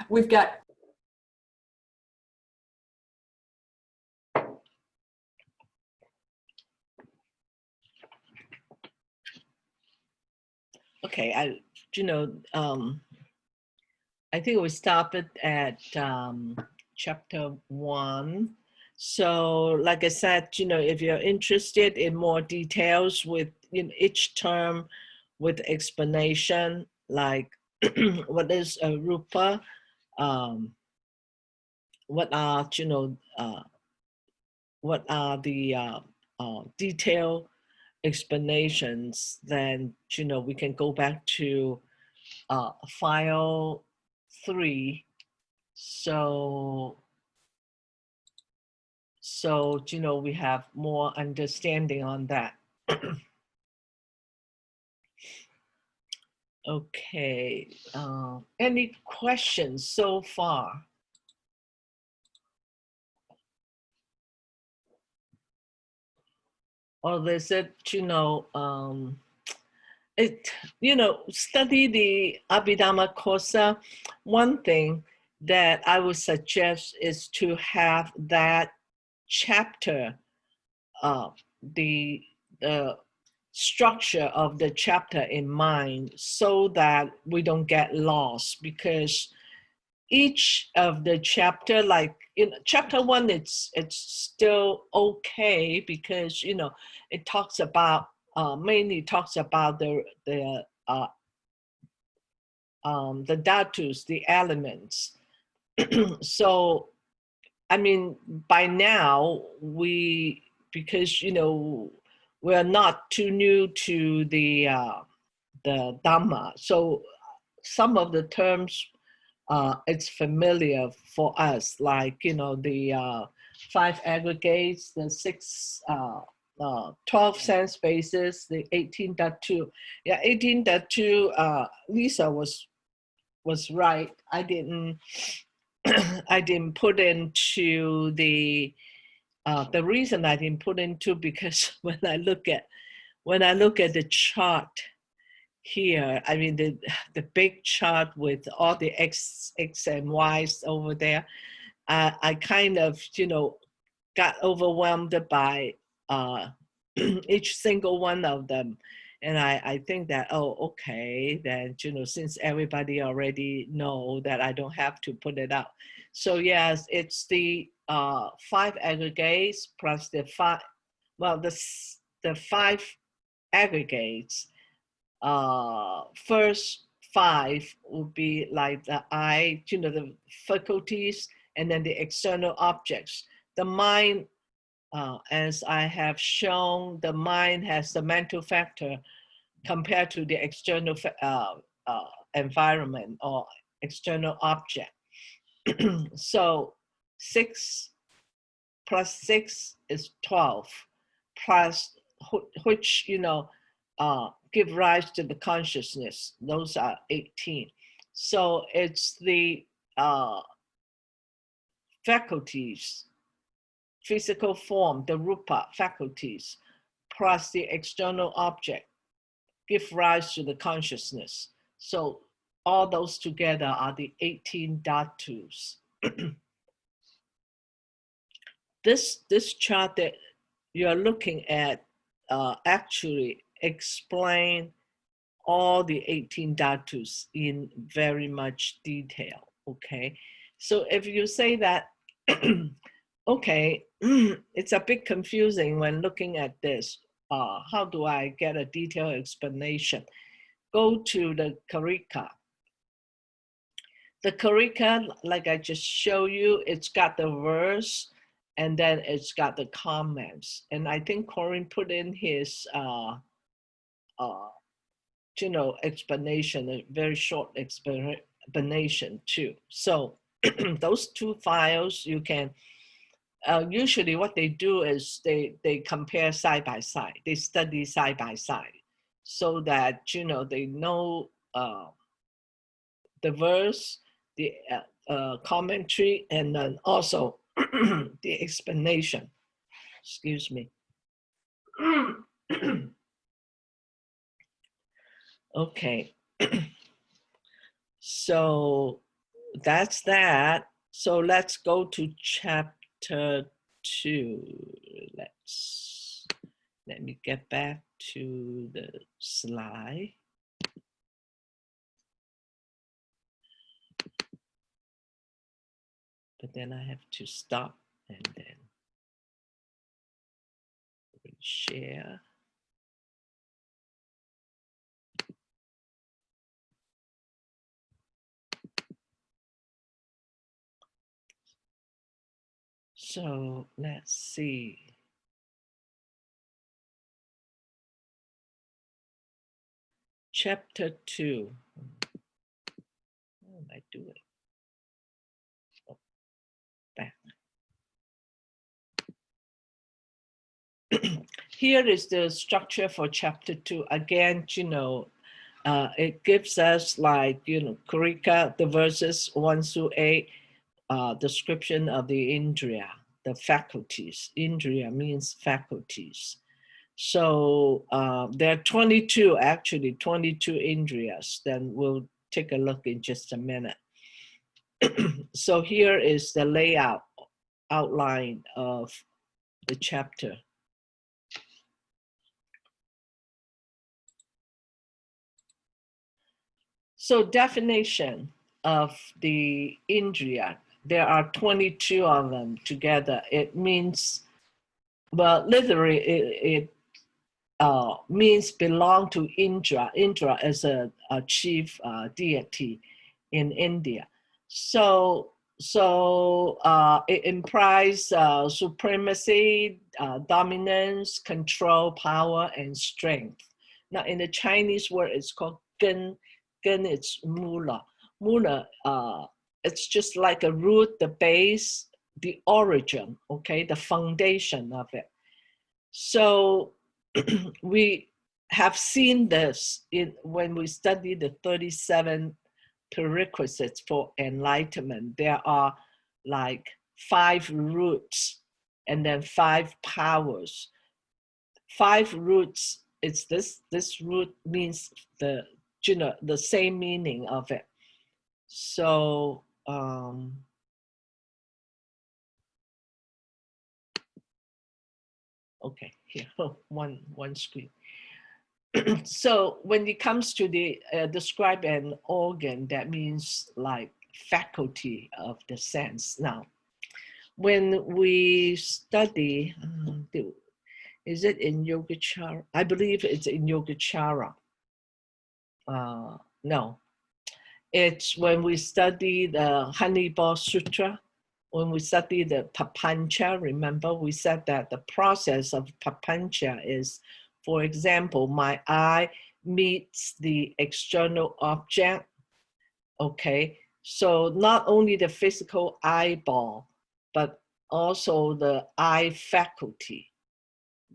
We've got okay. I think we started at chapter 1. So, like I said, if you're interested in more details with each term with explanation, like what is a rupa, what are the detailed explanations, then we can go back to file 3. So we have more understanding on that. Okay, any questions so far? Or is it, study the Abhidhamma Kosa. One thing that I would suggest is to have that chapter, the structure of the chapter in mind, so that we don't get lost, because each of the chapter, like in chapter 1, it's still okay, because it talks about mainly talks about the dhatus, the elements. So I mean, by now because we're not too new to the Dhamma, so some of the terms it's familiar for us, like the 5 aggregates, the 12 sense bases, the 18.2. Yeah, 18.2. Lisa was right. I didn't put into the reason I didn't put into, because when I look at the chart here, I mean the big chart with all the X and Y's over there, I kind of got overwhelmed by each single one of them. And I think that, oh, okay, then, since everybody already know that, I don't have to put it out. So yes, it's the 5 aggregates plus the 5, well, the 5 aggregates. First 5 would be like the eye, the faculties, and then the external objects. The mind, as I have shown, the mind has the mental factor compared to the external environment or external object. So 6 plus 6 is 12, plus which give rise to the consciousness. Those are 18. So it's the faculties, physical form, the rupa faculties, plus the external object give rise to the consciousness. So all those together are the 18 dhatus. This chart that you're looking at actually explain all the 18 dhatus in very much detail, okay? So if you say that, okay, it's a bit confusing when looking at this, how do I get a detailed explanation? Go to the Karika. The Karika, like I just showed you, it's got the verse, and then it's got the comments. And I think Corinne put in his, explanation, a very short explanation too. So those 2 files, you can, usually what they do is they compare side by side. They study side by side, so that, they know the verse, the commentary, and then also the explanation. Excuse me. Okay. So that's that. So let's go to chapter 2. Let me get back to the slide. But then I have to stop and then share. So let's see. Chapter 2. How am I doing? Oh, back. Here is the structure for chapter 2. Again, it gives us like, Karika, the verses 1 through 8, description of the Indriya, the faculties. Indriya means faculties. So there are 22 Indriyas. Then we'll take a look in just a minute. So here is the outline of the chapter. So definition of the Indriya, there are 22 of them together. It means, well, literally it means belong to Indra. Indra is a chief deity in India. So it implies supremacy, dominance, control, power, and strength. Now in the Chinese word, it's called gen. Gen it's mula. Mula, it's just like a root, the base, the origin, okay, the foundation of it. So we have seen this when we study the 37 prerequisites for enlightenment. There are like 5 roots and then 5 powers. 5 roots, it's this root means the same meaning of it. So okay, here, one screen. So when it comes to the describe an organ, that means like faculty of the sense. Now, when we study, is it in Yogacara? I believe it's in Yogacara. No, it's when we study the Honeybowl Sutra, when we study the Papancha. Remember, we said that the process of Papancha is, for example, my eye meets the external object, okay? So not only the physical eyeball, but also the eye faculty.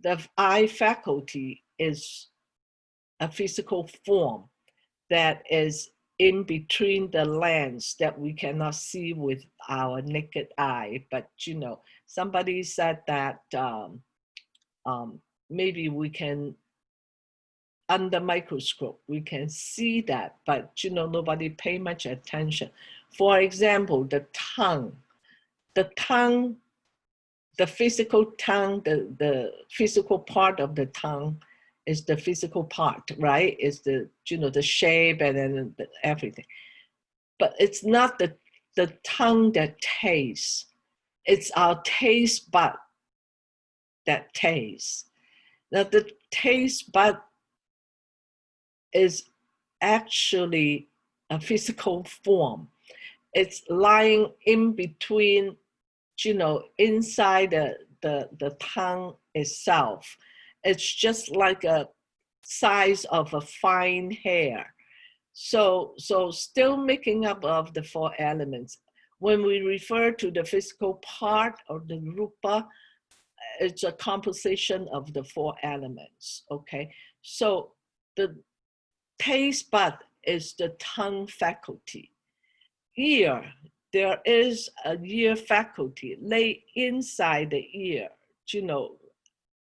The eye faculty is a physical form that is in between the lens that we cannot see with our naked eye. But, somebody said that maybe we can, under microscope, we can see that, but, nobody pay much attention. For example, the tongue, the physical tongue, the physical part of the tongue is the physical part, right? Is the, the shape and then everything. But it's not the tongue that tastes. It's our taste bud that tastes. Now the taste bud is actually a physical form. It's lying in between, inside the tongue itself. It's just like a size of a fine hair. So still making up of the 4 elements. When we refer to the physical part or the rupa, it's a composition of the 4 elements, okay? So the taste bud is the tongue faculty. Ear, there is a ear faculty lay inside the ear,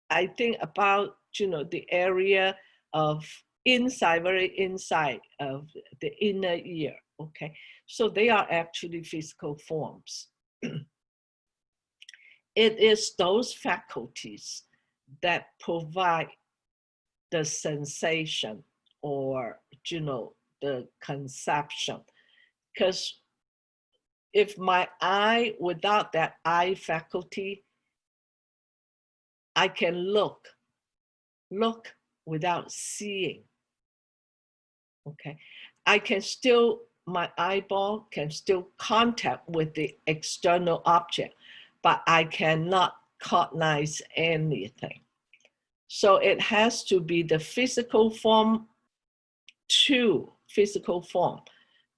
I think about, the area of inside, very inside of the inner ear, okay? So they are actually physical forms. It is those faculties that provide the sensation or, the conception. Because if my eye, without that eye faculty, I can look without seeing. Okay, I can still, my eyeball can still contact with the external object, but I cannot cognize anything. So it has to be the physical form to physical form,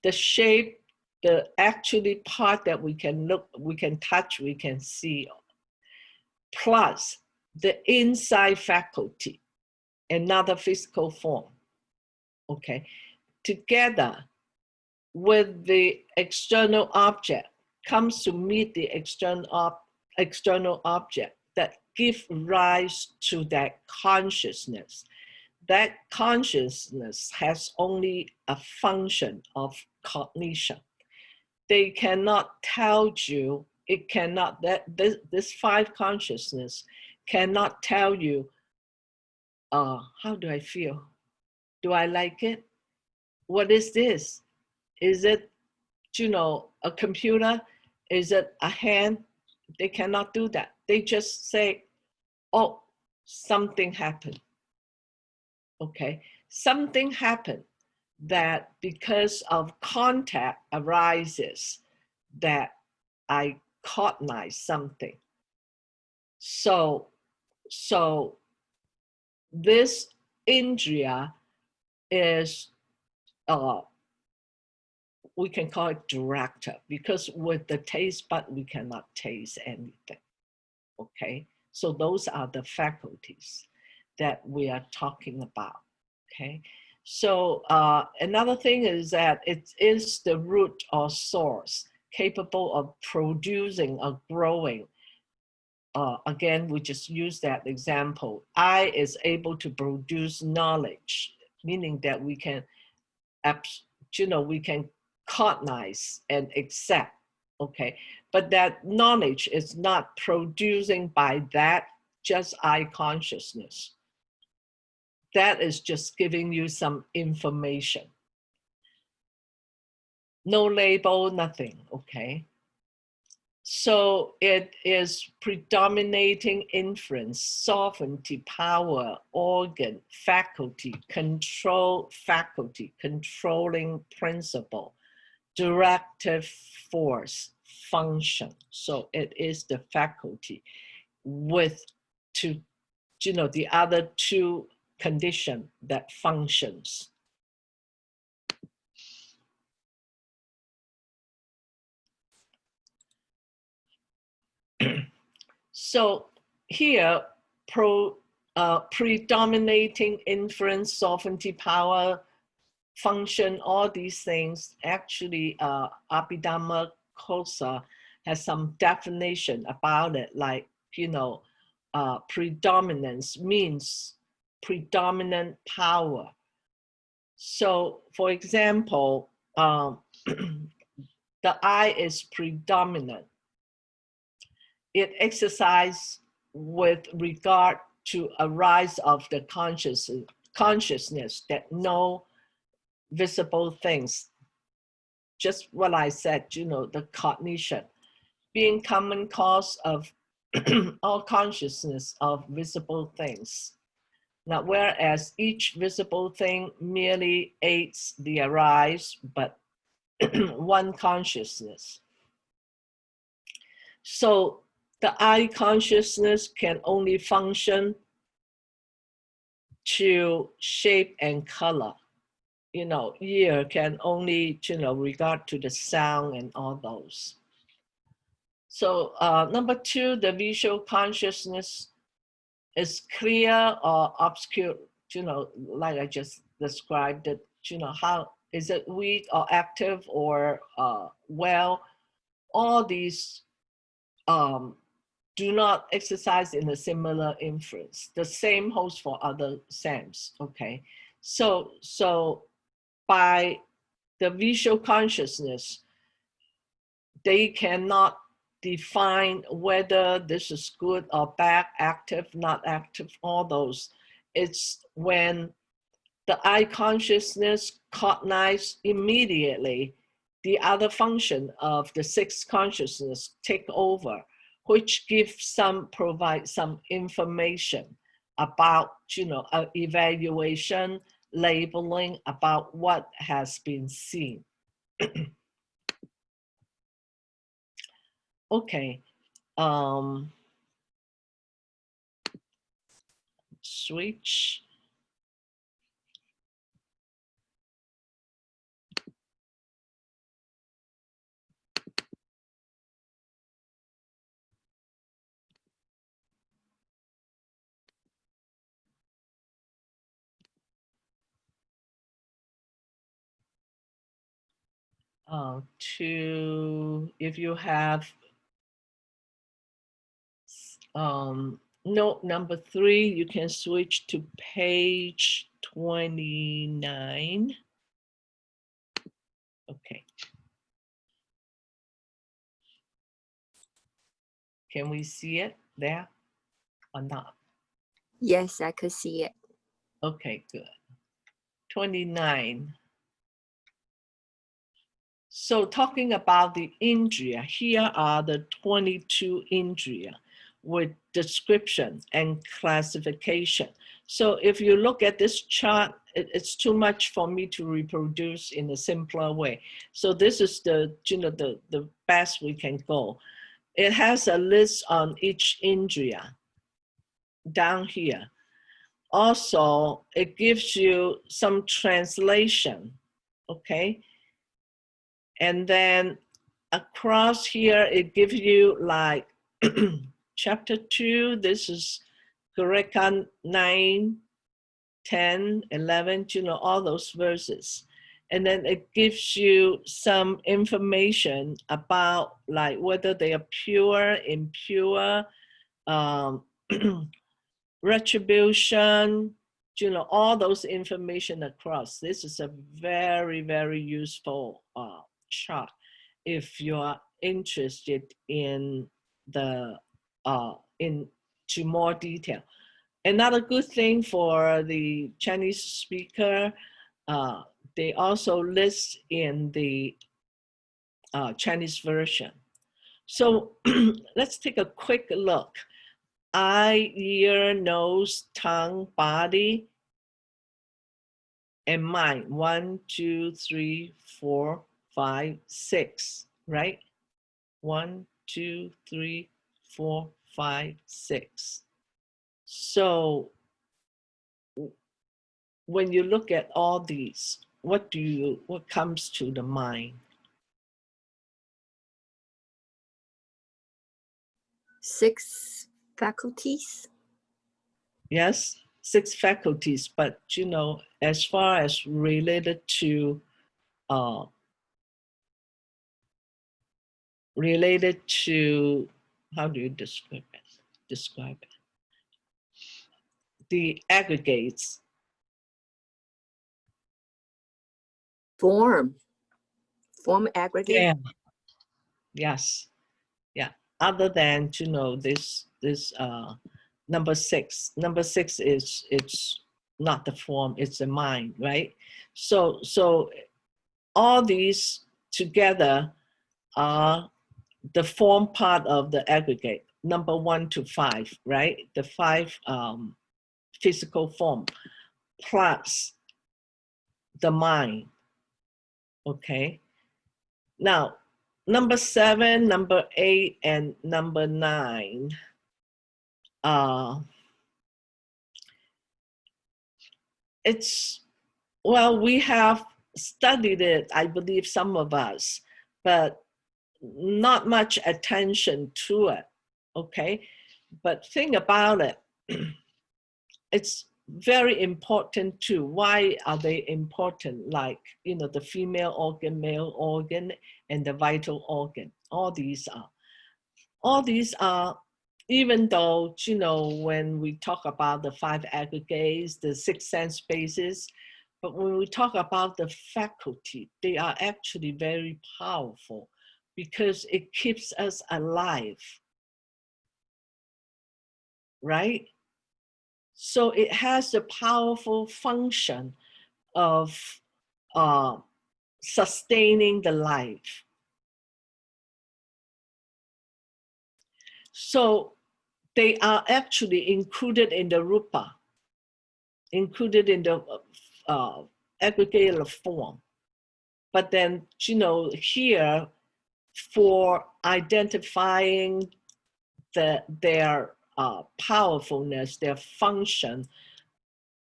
the shape, the actually part that we can look, we can touch, we can see, plus the inside faculty, another physical form. Okay, together with the external object comes to meet the external object that give rise to that consciousness. That consciousness has only a function of cognition. They cannot tell you, it cannot, that this five consciousness cannot tell you, how do I feel? Do I like it? What is this? Is it, a computer? Is it a hand? They cannot do that. They just say, oh, something happened. Okay, something happened that because of contact arises that I cognize something. So this indriya is, we can call it director, because with the taste bud, we cannot taste anything. Okay, so those are the faculties that we are talking about. Okay, so another thing is that it is the root or source capable of producing or growing. Again, we just use that example. I is able to produce knowledge, meaning that we can, we can cognize and accept. Okay, but that knowledge is not producing by that just eye consciousness. That is just giving you some information. No label, nothing, okay? So it is predominating inference, sovereignty, power, organ, faculty, control faculty, controlling principle, directive force, function. So it is the faculty with the other two condition that functions. So here, predominating inference, sovereignty, power, function, all these things, actually Abhidhamma Kosa has some definition about it, like, predominance means predominant power. So for example, the I is predominant. It exercises with regard to a rise of the consciousness that no visible things, just what I said, the cognition, being common cause of all consciousness of visible things. Now, whereas each visible thing merely aids the arise, but one consciousness. So the I consciousness can only function to shape and color. Ear can only, regard to the sound and all those. So number two, the visual consciousness is clear or obscure, like I just described it, how is it weak or active or well, all these do not exercise in a similar inference. The same holds for other sense, okay? So by the visual consciousness, they cannot define whether this is good or bad, active, not active, all those. It's when the eye consciousness cognizes immediately, the other function of the sixth consciousness take over, which provides some information about, evaluation, labeling, about what has been seen. Okay, switch. If you have note number 3, you can switch to page 29. Okay. Can we see it there or not? Yes, I could see it. Okay, good. 29. So talking about the indriya, here are the 22 indriya with description and classification. So if you look at this chart, it's too much for me to reproduce in a simpler way. So this is the best we can go. It has a list on each indriya down here. Also, it gives you some translation, okay? And then across here, it gives you like chapter 2, this is Gureka 9, 10, 11, all those verses. And then it gives you some information about like whether they are pure, impure, retribution, all those information across. This is a very, very useful chart if you are interested in into more detail. Another good thing for the Chinese speaker, they also list in the Chinese version. So let's take a quick look. Eye, ear, nose, tongue, body, and mind. 1, 2, 3, 4, 5, 6, right? 1, 2, 3, 4, 5, 6. So when you look at all these, what comes to the mind? 6 faculties. Yes, 6 faculties, but as far as related to how do you describe it? The aggregates. Form aggregate. Yeah. Yes. Yeah. Other than this number 6. Number 6 is it's not the form, it's the mind, right? So all these together are the form part of the aggregate, number 1 to 5, right? The 5 physical form plus the mind. Okay. Now, number 7, number 8, and number 9. We have studied it, I believe some of us, but not much attention to it, okay? But think about it, it's very important too. Why are they important? Like, the female organ, male organ, and the vital organ. All these are, even though, when we talk about the 5 aggregates, the 6 sense bases, But when we talk about the faculty, they are actually very powerful because it keeps us alive, right? So it has the powerful function of sustaining the life. So they are actually included in the rupa, included in the aggregated form. But then, here for identifying their powerfulness, their function,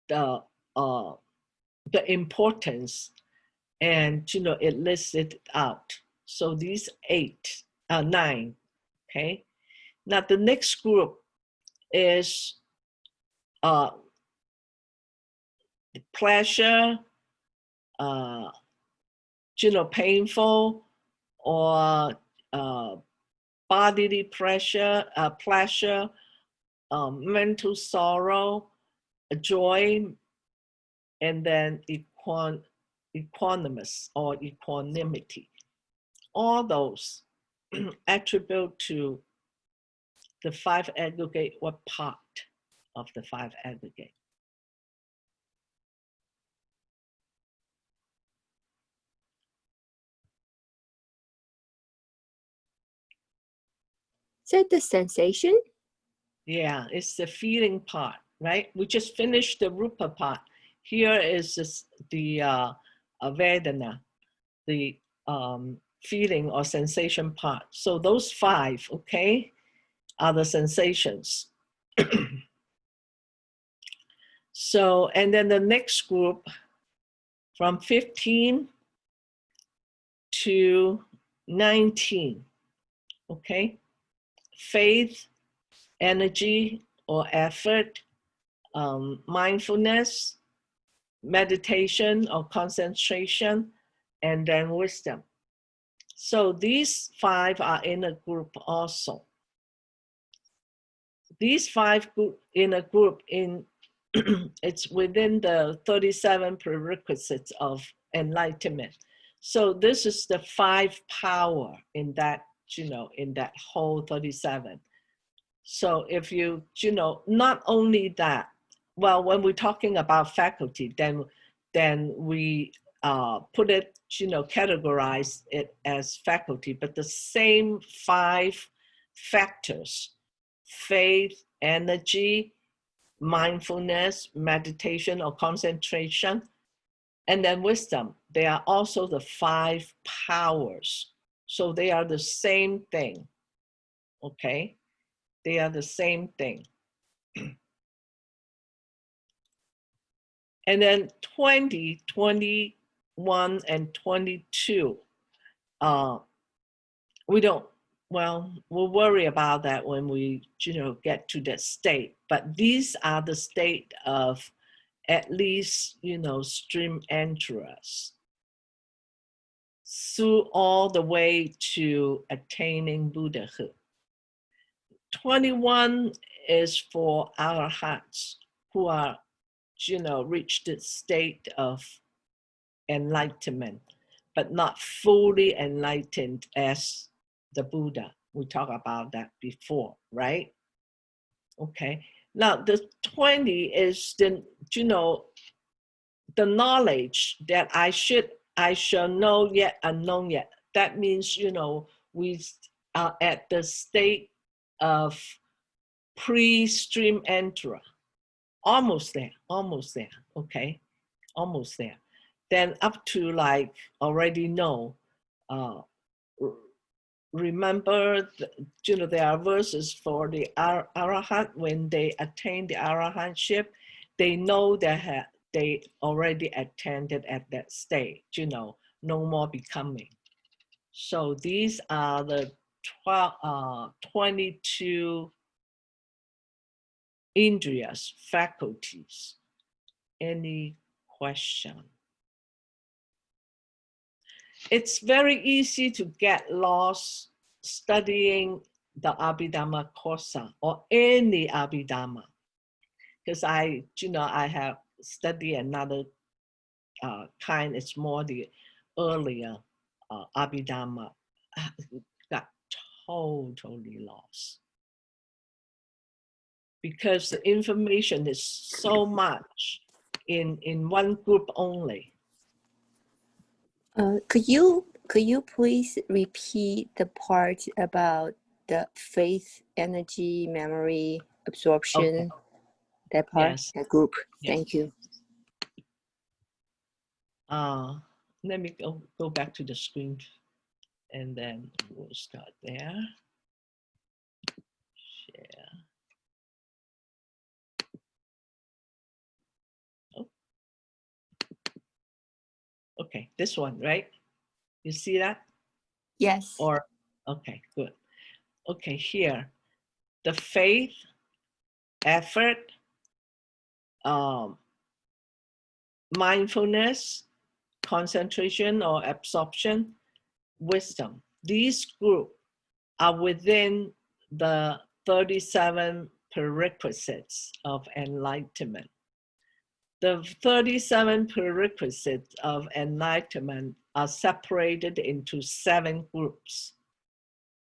the importance, and it lists it out. So these 9, okay. Now the next group is pleasure, painful, or bodily pleasure, mental sorrow, joy, and then equanimous or equanimity. All those attribute to the 5 aggregate. What part of the 5 aggregate? Is that the sensation? Yeah, it's the feeling part, right? We just finished the rupa part. Here is the vedana, the feeling or sensation part. So those 5, okay, are the sensations. So, and then the next group from 15 to 19, okay? Faith, energy or effort, mindfulness, meditation or concentration, and then wisdom. So these 5 are in a group also. These 5 in a group it's within the 37 prerequisites of enlightenment. So this is the 5 power in that, in that whole 37. So if you, not only that, well, when we're talking about faculty, then we put it, categorize it as faculty, but the same 5 factors, faith, energy, mindfulness, meditation or concentration, and then wisdom, they are also the 5 powers. So they are the same thing, okay? They are the same thing. And then 20, 21, and 22, we'll worry about that when we, get to that state. But these are the state of at least, stream enterers through all the way to attaining Buddhahood. 21 is for arahants who are, reached the state of enlightenment, but not fully enlightened as the Buddha. We talked about that before, right? Okay. Now the 20 is the, the knowledge that I shall know yet unknown yet. That means, we are at the state of pre-stream enterer. Almost there, okay? Almost there. Then up to like already know, remember, there are verses for the arahant. When they attain the arahantship, they know that they already attended at that stage, no more becoming. So these are the 22 indriyas, faculties. Any question? It's very easy to get lost studying the Abhidhamma Kosa or any Abhidhamma, because I have studied another kind is more the earlier Abhidhamma, got totally lost because the information is so much in one group only. Could you please repeat the part about the faith, energy, memory, absorption, Okay. that part, Yes. that group? Yes. Thank you. Let me go back to the screen and then we'll start there. Share. Oh. Okay, this one, right? You see that? Yes. Or, okay, good. Okay, here, the faith, effort, mindfulness, concentration or absorption, wisdom. These groups are within the 37 prerequisites of enlightenment. The 37 prerequisites of enlightenment are separated into 7 groups.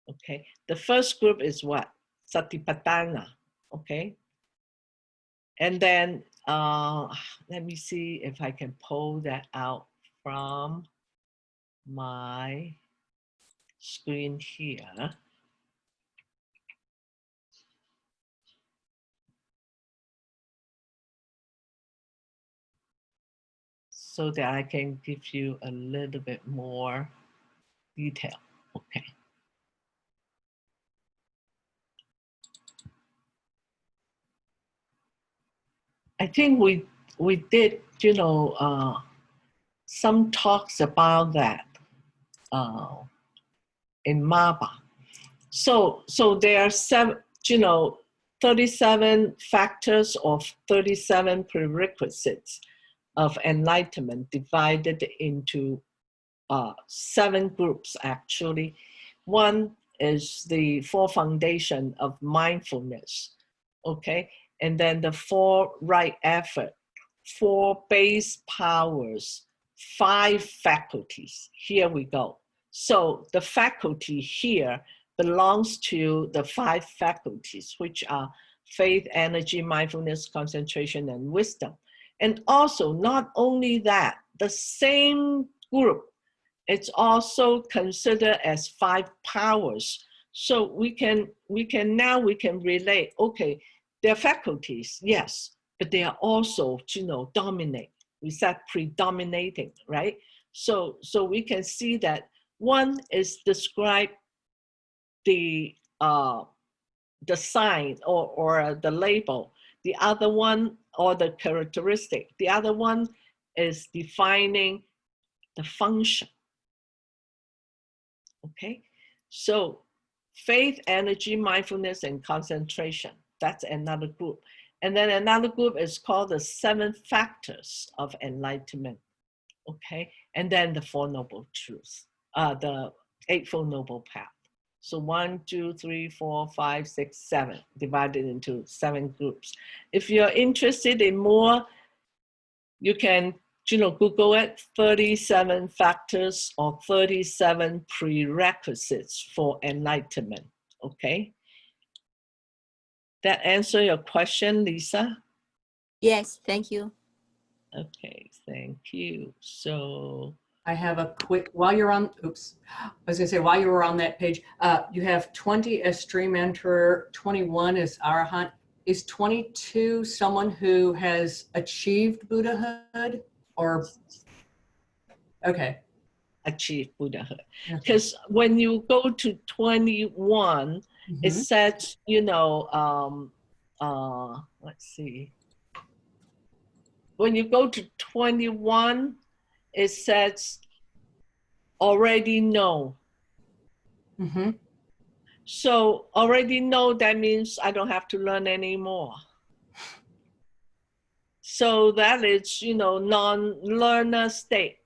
Okay, the first group is what? Satipatthana. Okay, and then let me see if I can pull that out from my screen here. So that I can give you a little bit more detail. Okay. I think we did, some talks about that in Maba. So there are 37 factors or 37 prerequisites of enlightenment divided into 7 groups actually. One is the 4 foundation of mindfulness, okay? And then the 4 right effort, 4 base powers, 5 faculties. Here we go. So the faculty here belongs to the 5 faculties, which are faith, energy, mindfulness, concentration, and wisdom. And also, not only that, the same group, it's also considered as 5 powers. So we can relate, okay, they're faculties, yes, but they are also, dominate. We said predominating, right? So we can see that one is describe the sign or the label. The other one, or the characteristic. The other one is defining the function. Okay, so faith, energy, mindfulness, and concentration. That's another group. And then another group is called the 7 factors of enlightenment. Okay, and then the 4 noble truths, the Eightfold Noble Path. So 1, 2, 3, 4, 5, 6, 7, divided into 7 groups. If you're interested in more, you can Google it, 37 factors or 37 prerequisites for enlightenment, okay? That answer your question, Lisa? Yes, thank you. Okay, thank you. So I have a quick, while you're on, oops, I was gonna say, while you were on that page, you have 20 as stream enterer, 21 is Arahant. Is 22 someone who has achieved Buddhahood or, okay. achieve Buddhahood. Okay. Because when you go to 21, it says, let's see. When you go to 21, it says already know. So already know, that means I don't have to learn anymore. So that is, non-learner state.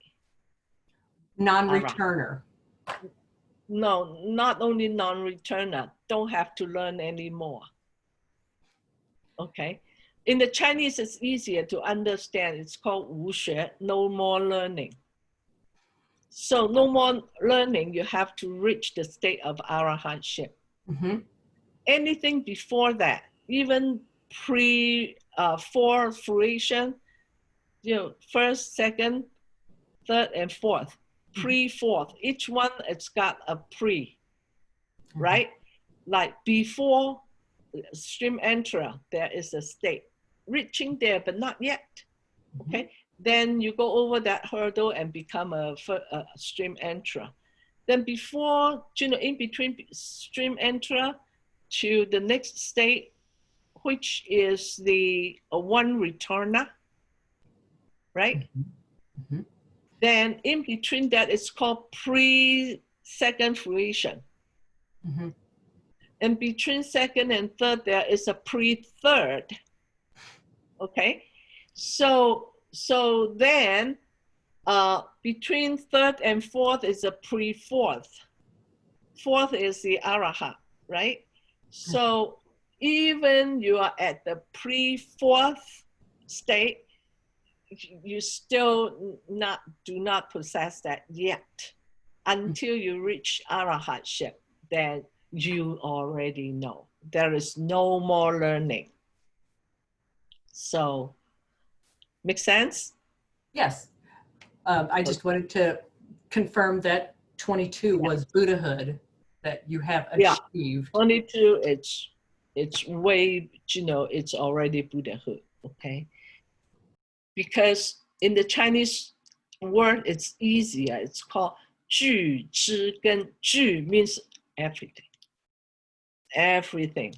Non-returner. No, not only non-returner, don't have to learn anymore. Okay. in the Chinese, it's easier to understand. It's called 无学, no more learning. So no more learning, you have to reach the state of arahantship. Anything before that, even fourth fruition, first, second, third, and fourth, pre-fourth, each one it's got a pre, right? Like before stream enterer, there is a state. Reaching there, but not yet, okay? Then you go over that hurdle and become a stream enterer. Then before, in between stream enterer to the next state, which is the one returner, right? Then in between that, it's called pre-second fruition. And between second and third, there is a pre-third. Okay, so then between third and fourth is a pre-fourth. Fourth is the arahat, right? So even you are at the pre-fourth state, you still do not possess that yet until you reach arahatship. Then you already know. There is no more learning. So, make sense? Yes. I just wanted to confirm that 22 was Buddhahood that you have achieved. 22, it's way, it's already Buddhahood, okay? Because in the Chinese word, it's easier. It's called 具知根. 具 means everything. Everything,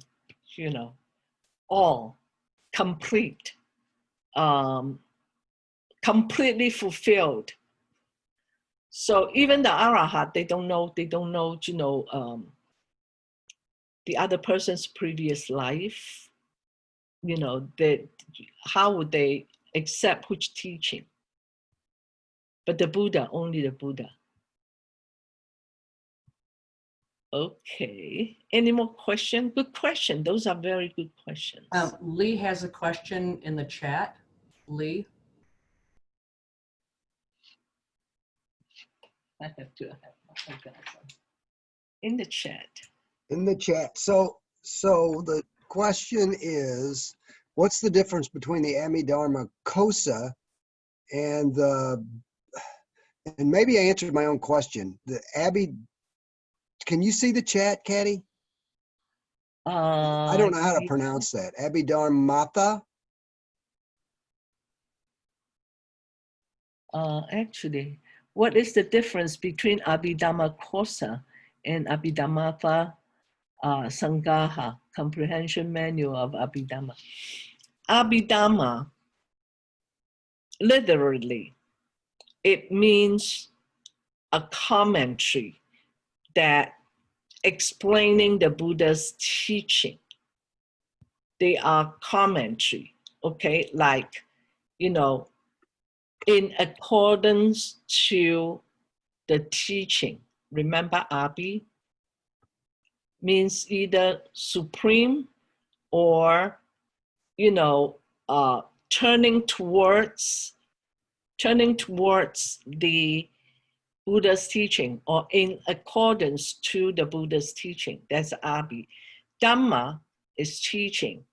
all, complete, completely fulfilled. So even the arahat, they don't know, the other person's previous life. How would they accept which teaching? But the Buddha, only the Buddha. Okay, any more questions? Good question. Those are very good questions. Lee has a question in the chat. Lee? I have to in the chat. In the chat. So the question is, what's the difference between the Amidharma Kosa and maybe I answered my own question. Can you see the chat, Caddy? I don't know how to pronounce that. Abhidharmata? Actually, what is the difference between Abhidhamma Kosa and Abhidhamma Sangaha, Comprehension Manual of Abhidhamma? Abhidhamma, literally, it means a commentary that explaining the Buddha's teaching. They are commentary, okay? Like, in accordance to the teaching. Remember, Abhi means either supreme or, turning towards the Buddha's teaching or in accordance to the Buddha's teaching. That's Abhi. Dhamma is teaching,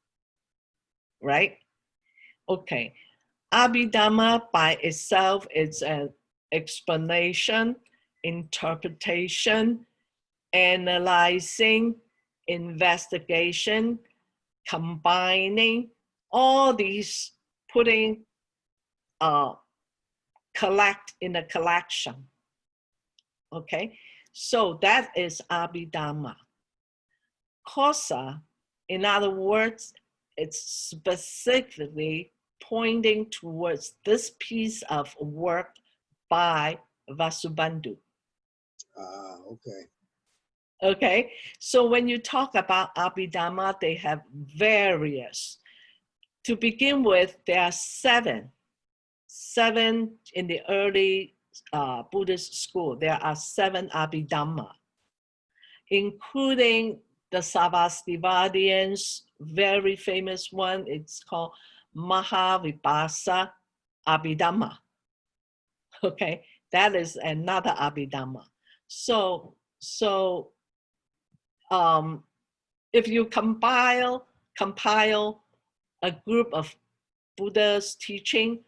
right? Okay. Abhidhamma by itself is an explanation, interpretation, analyzing, investigation, combining, all these putting, collect in a collection. Okay, so that is Abhidhamma. Kosa, in other words, it's specifically pointing towards this piece of work by Vasubandhu. Okay. Okay, so when you talk about Abhidhamma, they have various. To begin with, there are seven in the early Buddhist school. There are 7 Abhidhamma, including the Sarvastivadians, very famous one. It's called Mahavipassa Abhidhamma. Okay, that is another Abhidhamma. So if you compile a group of Buddha's teaching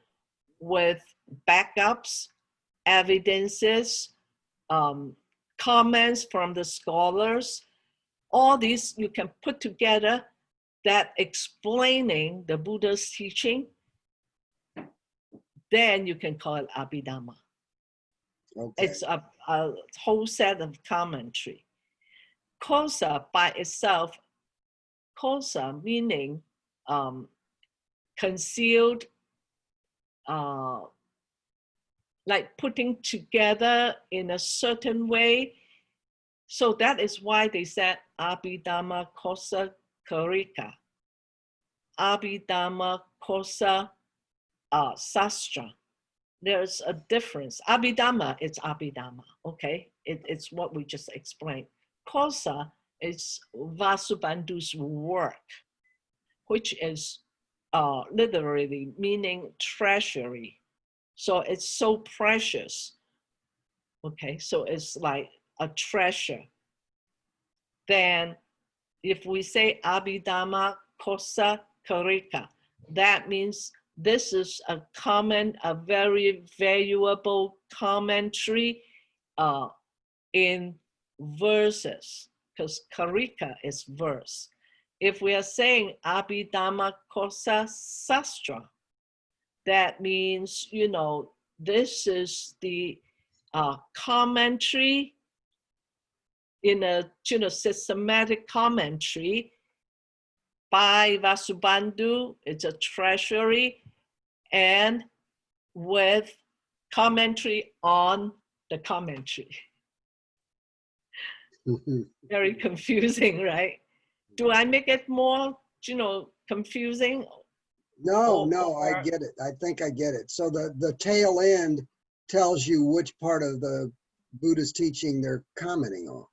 with backups, evidences, comments from the scholars, all these you can put together that explaining the Buddha's teaching, then you can call it Abhidhamma. Okay. It's a whole set of commentary. Kosa by itself, kosa meaning concealed, like putting together in a certain way. So that is why they said Abhidhamma kosa karika. Abhidhamma kosa sastra. There's a difference. Abhidhamma is Abhidhamma, okay? It's what we just explained. Kosa is Vasubandhu's work, which is literally meaning treasury. So it's so precious, okay? So it's like a treasure. Then if we say Abhidhamma kosa karika, that means this is a very valuable commentary in verses, because karika is verse. If we are saying Abhidhamma kosa sastra, that means, you know, this is the commentary in a, you know, systematic commentary by Vasubandhu. It's a treasury, and with commentary on the commentary. Very confusing, right? Do I make it more, you know, confusing? No, I get it. I think I get it. So the tail end tells you which part of the Buddhist teaching they're commenting on.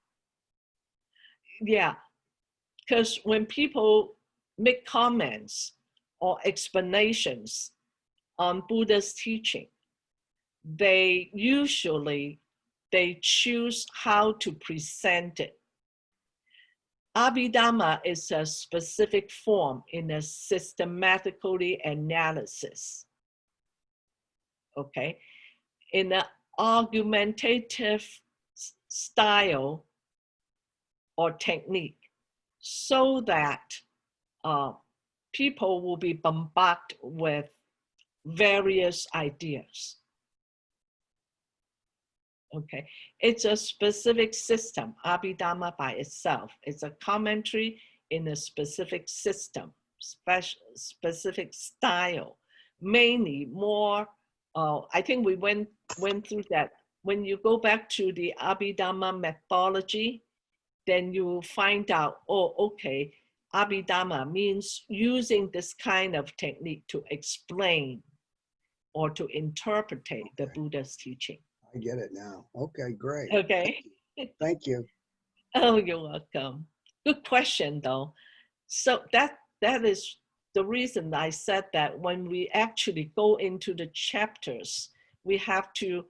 Yeah, because when people make comments or explanations on Buddha's teaching, they choose how to present it. Abhidhamma is a specific form in a systematically analysis, okay? In an argumentative style or technique, so that people will be bombarded with various ideas. Okay, it's a specific system. Abhidhamma by itself, it's a commentary in a specific system, specific style, mainly more. I think we went through that. When you go back to the Abhidhamma methodology, then you will find out, oh, okay, Abhidhamma means using this kind of technique to explain or to interpret the Buddha's teaching. I get it now. Okay, great. Okay. Thank you. Oh, you're welcome. Good question, though. So that is the reason I said that when we actually go into the chapters, we have to,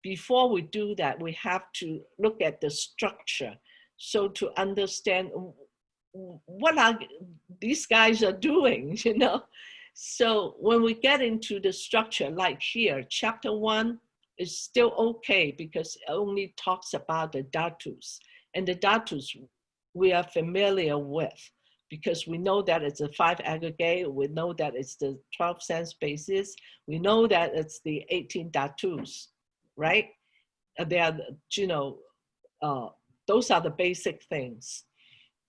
before we do that, we have to look at the structure. So to understand what are these guys are doing, you know? So when we get into the structure, like here, chapter 1 is still okay because it only talks about the dhatus. And the dhatus we are familiar with because we know that it's a 5 aggregate, we know that it's the 12 sense basis, we know that it's the 18 dhatus, right? They are, you know, those are the basic things.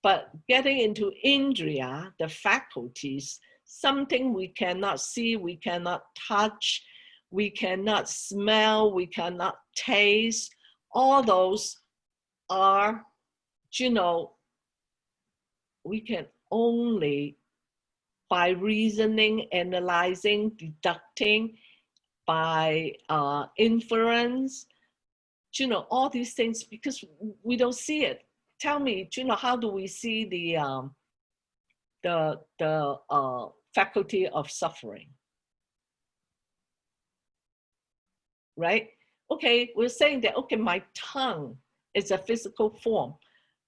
But getting into indriya, the faculties, something we cannot see, we cannot touch, we cannot smell, we cannot taste, all those are, you know, we can only by reasoning, analyzing, deducting, by inference, you know, all these things, because we don't see it. Tell me, you know, how do we see the faculty of suffering. Right? Okay, we're saying that, okay, my tongue is a physical form,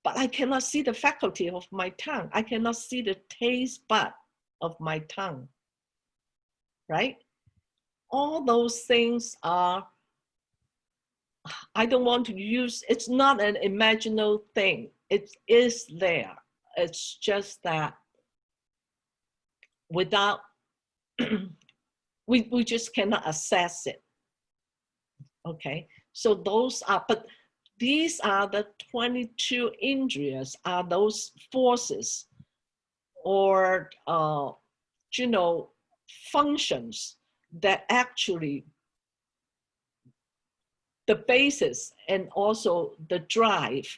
but I cannot see the faculty of my tongue. I cannot see the taste bud of my tongue, right? All those things are, I don't want to use, it's not an imaginal thing. It is there. It's just that without, we just cannot assess it. Okay, so those are, but these are the 22 indriyas, are those forces or, you know, functions that actually the basis and also the drive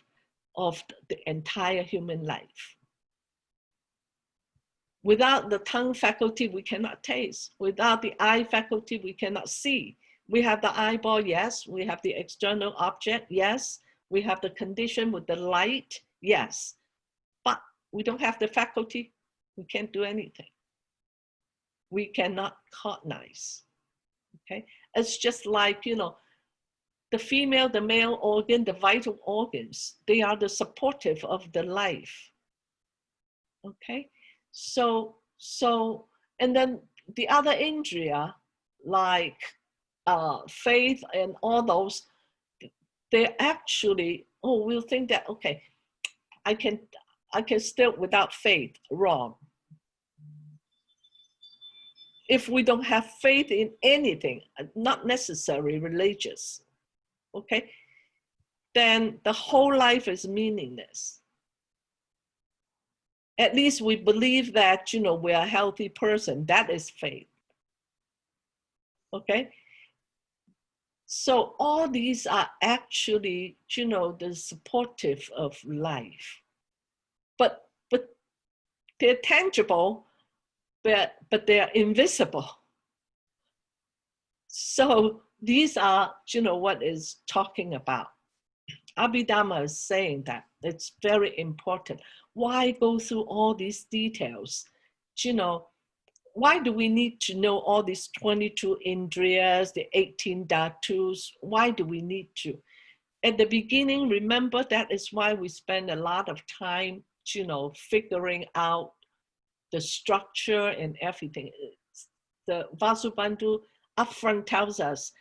of the entire human life. Without the tongue faculty, we cannot taste. Without the eye faculty, we cannot see. We have the eyeball, yes. We have the external object, yes. We have the condition with the light, yes. But we don't have the faculty, we can't do anything. We cannot cognize, okay? It's just like, you know, the female, the male organ, the vital organs, they are the supportive of the life, okay? So, and then the other indriya, like faith and all those, they actually, oh, we'll think that, okay, I can still without faith, wrong. If we don't have faith in anything, not necessarily religious, okay, then the whole life is meaningless. At least we believe that, you know, we're a healthy person. That is faith. Okay? So all these are actually, you know, the supportive of life. But they're tangible, but they're invisible. So these are, you know, what is talking about. Abhidhamma is saying that it's very important. Why go through all these details? You know, why do we need to know all these 22 indriyas, the 18 dhatus? Why do we need to? At the beginning, remember, that is why we spend a lot of time, you know, figuring out the structure and everything. The Vasubandhu upfront tells us,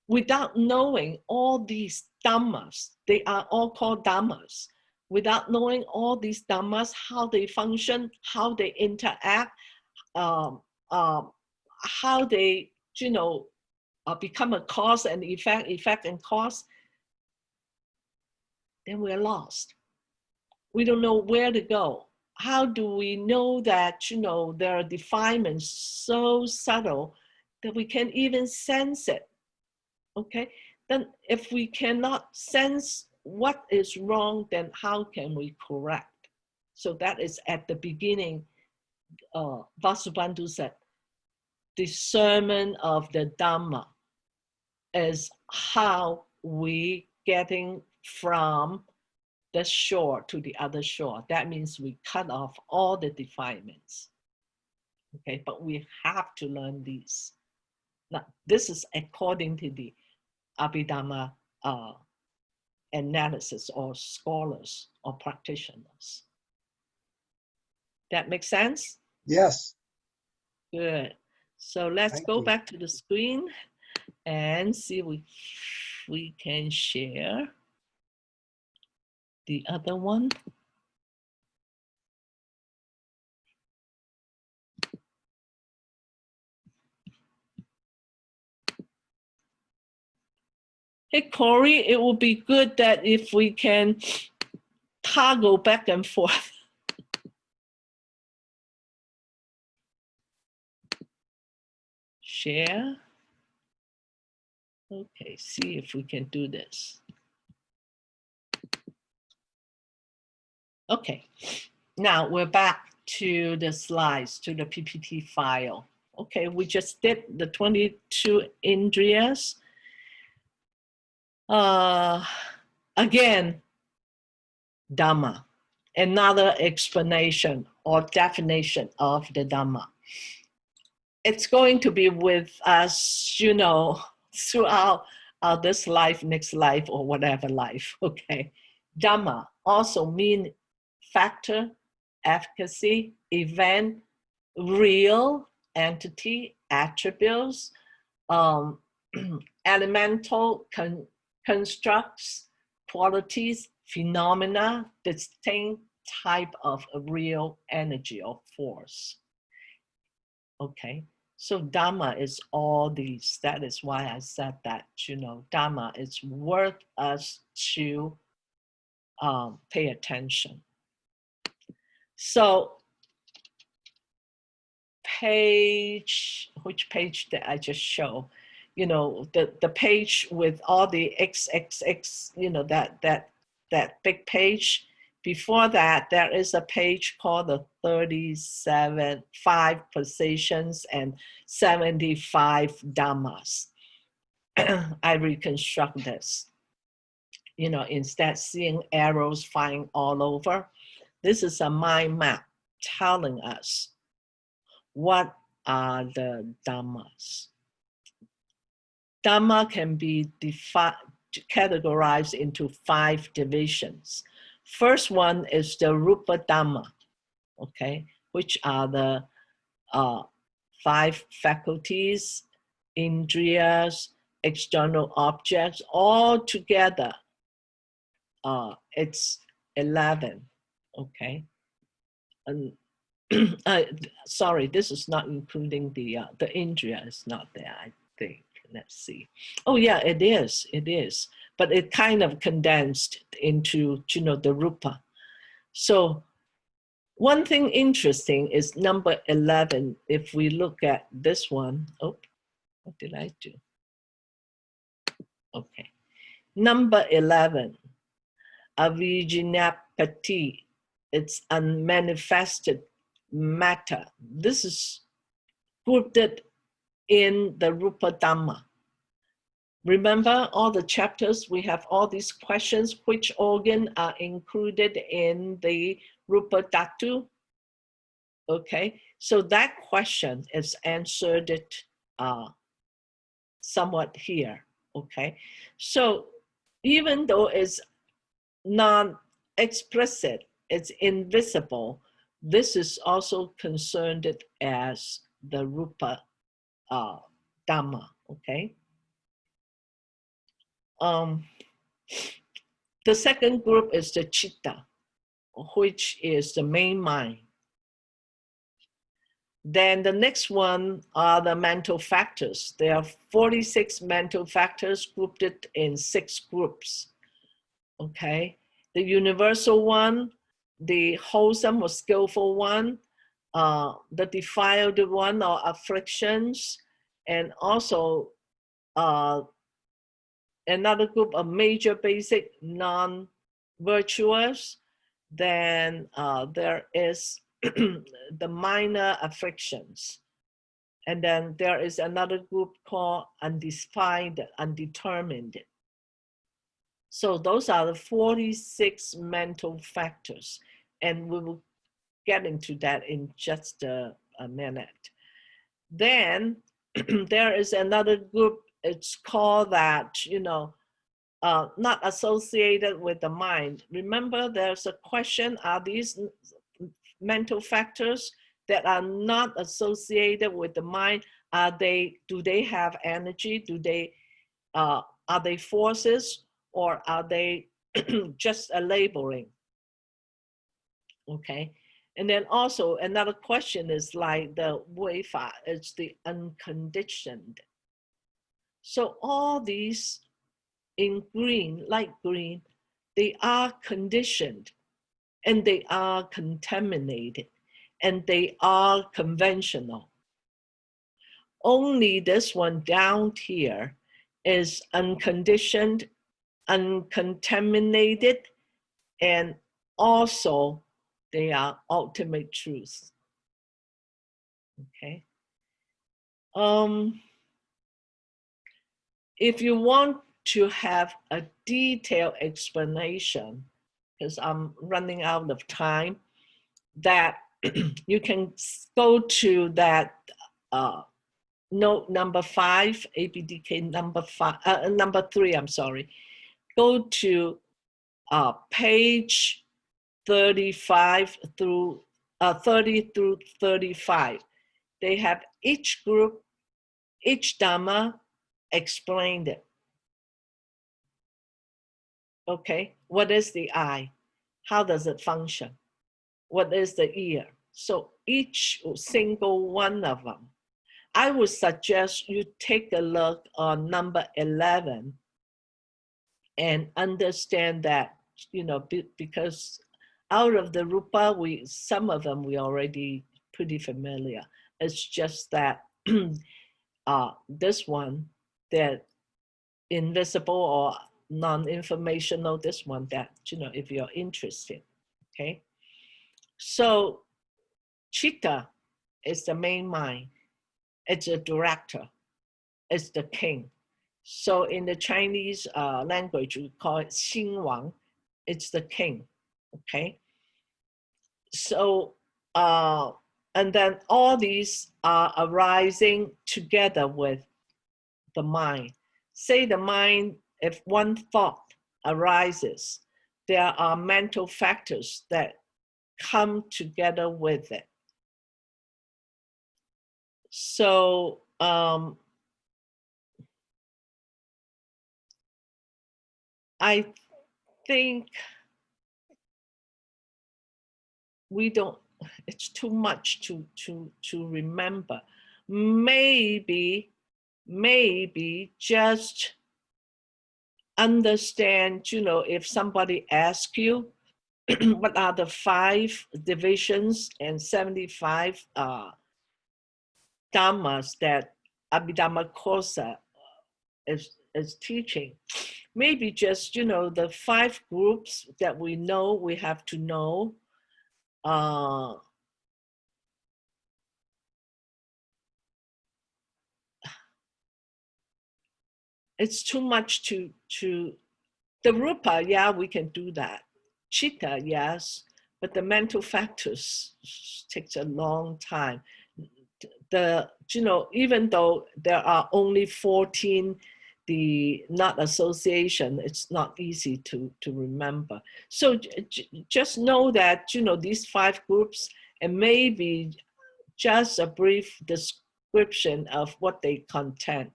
without knowing all these dhammas, they are all called dhammas. Without knowing all these dhammas, how they function, how they interact, how they, you know, become a cause and effect, effect and cause, then we're lost. We don't know where to go. How do we know that, you know, there are defilements so subtle that we can't even sense it? Okay, then if we cannot sense what is wrong, then how can we correct? So that is at the beginning, Vasubandhu said, discernment of the Dhamma is how we getting from the shore to the other shore. That means we cut off all the defilements. Okay, but we have to learn these. Now, this is according to the Abhidhamma analysis or scholars or practitioners. That makes sense? Yes. Good. So let's Thank go you. back to the screen and see if we can share the other one. Hey, Corey, it would be good that if we can toggle back and forth. Share. Okay, see if we can do this. Okay, now we're back to the slides, to the PPT file. Okay, we just did the 22 indriyas. Again, Dhamma, another explanation or definition of the Dhamma. it's going to be with us, you know, throughout this life, next life, or whatever life, okay? Dhamma also mean factor, efficacy, event, real entity, attributes, elemental constructs, qualities, phenomena, distinct type of a real energy or force. Okay, so Dhamma is all these. That is why I said that, you know, Dhamma is worth us to pay attention. So which page did I just show? You know, the page with all the XXX, you know, that big page. Before that, there is a page called the 5 positions and 75 dhammas. I reconstruct this. You know, instead seeing arrows flying all over, this is a mind map telling us what are the dhammas. Dhamma can be categorized into 5 divisions. First one is the Rupa Dhamma, okay, which are the 5 faculties, indriyas, external objects, all together. It's 11, okay. And sorry, this is not including the indriya is not there, I think. Let's see. Oh yeah, it is. But it kind of condensed into, you know, the rupa. So one thing interesting is number 11. If we look at this one, oh, what did I do? Okay. Number 11, avijñāpati, it's unmanifested matter. This is grouped in the Rupa Dhamma. Remember all the chapters, we have all these questions, which organ are included in the Rupa Dhatu? Okay, so that question is answered somewhat here, okay? So even though it's non-explicit, it's invisible, this is also concerned as the Rupa Dhamma, okay? The second group is the Chitta, which is the main mind. Then the next one are the mental factors. There are 46 mental factors grouped in 6 groups, okay? The universal one, the wholesome or skillful one, the defiled one or afflictions, and also another group of major, basic, non-virtuous. Then there is the minor afflictions. And then there is another group called undefined, undetermined. So those are the 46 mental factors. And we will get into that in just a minute. Then there is another group, it's called that, you know, not associated with the mind. Remember, there's a question, are these mental factors that are not associated with the mind, do they have energy? Are they forces, or are they just a labeling? Okay. And then also another question is like the Wei-Fa, it's the unconditioned. So all these in green, light green, they are conditioned, and they are contaminated, and they are conventional. Only this one down here is unconditioned, uncontaminated, and also they are ultimate truth. Okay. If you want to have a detailed explanation, because I'm running out of time, that you can go to that note number 5, ABDK number 3, I'm sorry. Go to page 35 through 30 through 35. They have each group, each Dhamma explained it. Okay, what is the eye? How does it function? What is the ear? So each single one of them. I would suggest you take a look on number 11 and understand that, because out of the Rupa, some of them we already pretty familiar. It's just that this one, that invisible or non-informational, this one that, if you're interested, okay? So Chitta is the main mind. It's a director. It's the king. So in the Chinese language, we call it Xing Wang. It's the king, okay? So, and then all these are arising together with the mind. Say the mind, if one thought arises, there are mental factors that come together with it. So, I think it's too much to remember. Maybe just understand, if somebody asks you, what are the 5 divisions and 75 dhammas that Abhidhamma Kosa is teaching? Maybe just, the 5 groups that we know we have to know. It's too much to the Rupa, yeah, we can do that. Chitta, yes, but the mental factors takes a long time. Even though there are only 14, the not association, it's not easy to remember. So just know that, these 5 groups, and maybe just a brief description of what they contain.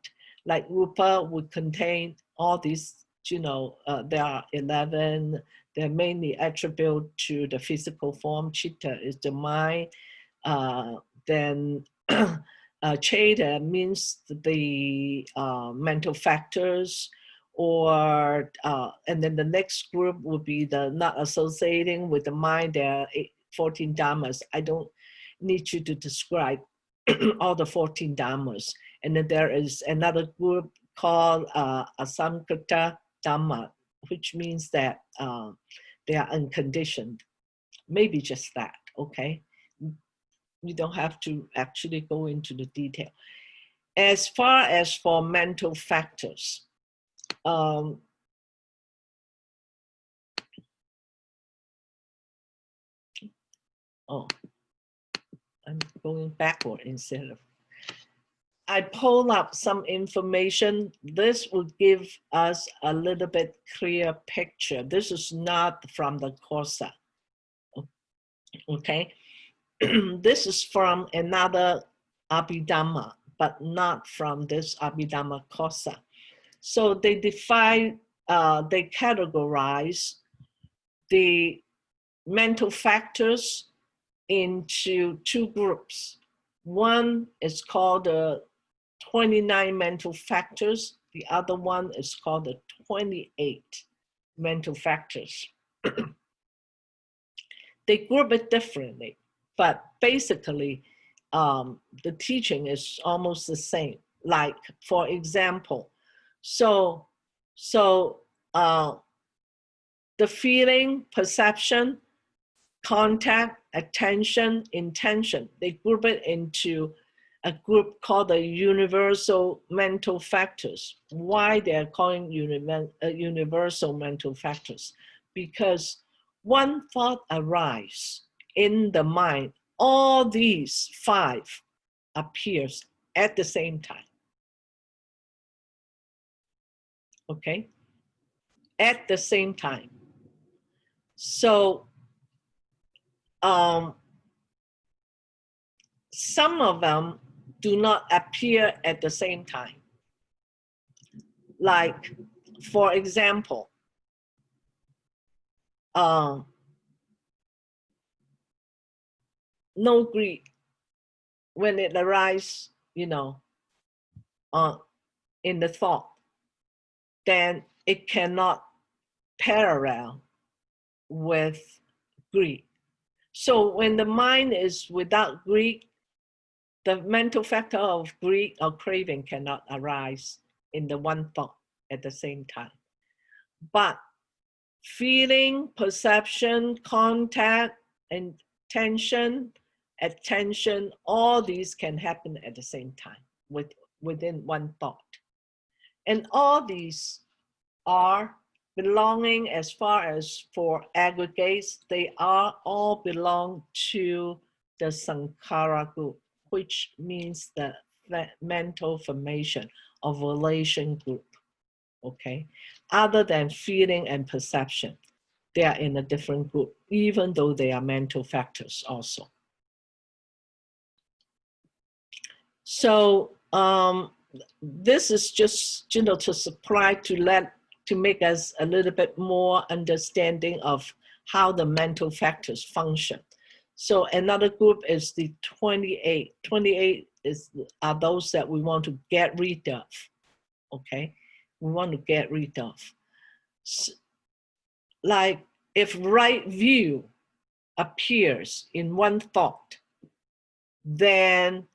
Like Rupa would contain all these, there are 11, they're mainly attributed to the physical form. Chitta is the mind. Then Cheta means the mental factors, or and then the next group would be the not associating with the mind. There are 14 dhammas. I don't need you to describe all the 14 dhammas. And then there is another group called Asamkrita Dhamma, which means that they are unconditioned. Maybe just that, okay? You don't have to actually go into the detail. As far as for mental factors, I'm going backward instead of. I pull up some information. This will give us a little bit clear picture. This is not from the Kosa, okay? This is from another Abhidhamma, but not from this Abhidhamma Kosa. So they define, they categorize the mental factors into 2 groups. One is called the 29 mental factors. The other one is called the 28 mental factors. They group it differently, but basically the teaching is almost the same. Like, for example, so the feeling, perception, contact, attention, intention, they group it into a group called the universal mental factors. Why they're calling universal mental factors? Because one thought arises in the mind, all these 5 appears at the same time. Okay? At the same time. So some of them do not appear at the same time. Like, for example, no greed, when it arises, you know, in the thought, then it cannot parallel with greed. So when the mind is without greed, the mental factor of greed or craving cannot arise in the one thought at the same time. But feeling, perception, contact, intention, attention, all these can happen at the same time within one thought. And all these are belonging, as far as for aggregates, they are all belong to the Sankhara group, which means the mental formation of relation group, okay? Other than feeling and perception, they are in a different group, even though they are mental factors also. So this is just, you know, to supply, to make us a little bit more understanding of how the mental factors function. So another group is the 28. 28 are those that we want to get rid of, okay? We want to get rid of. So, like if right view appears in one thought, then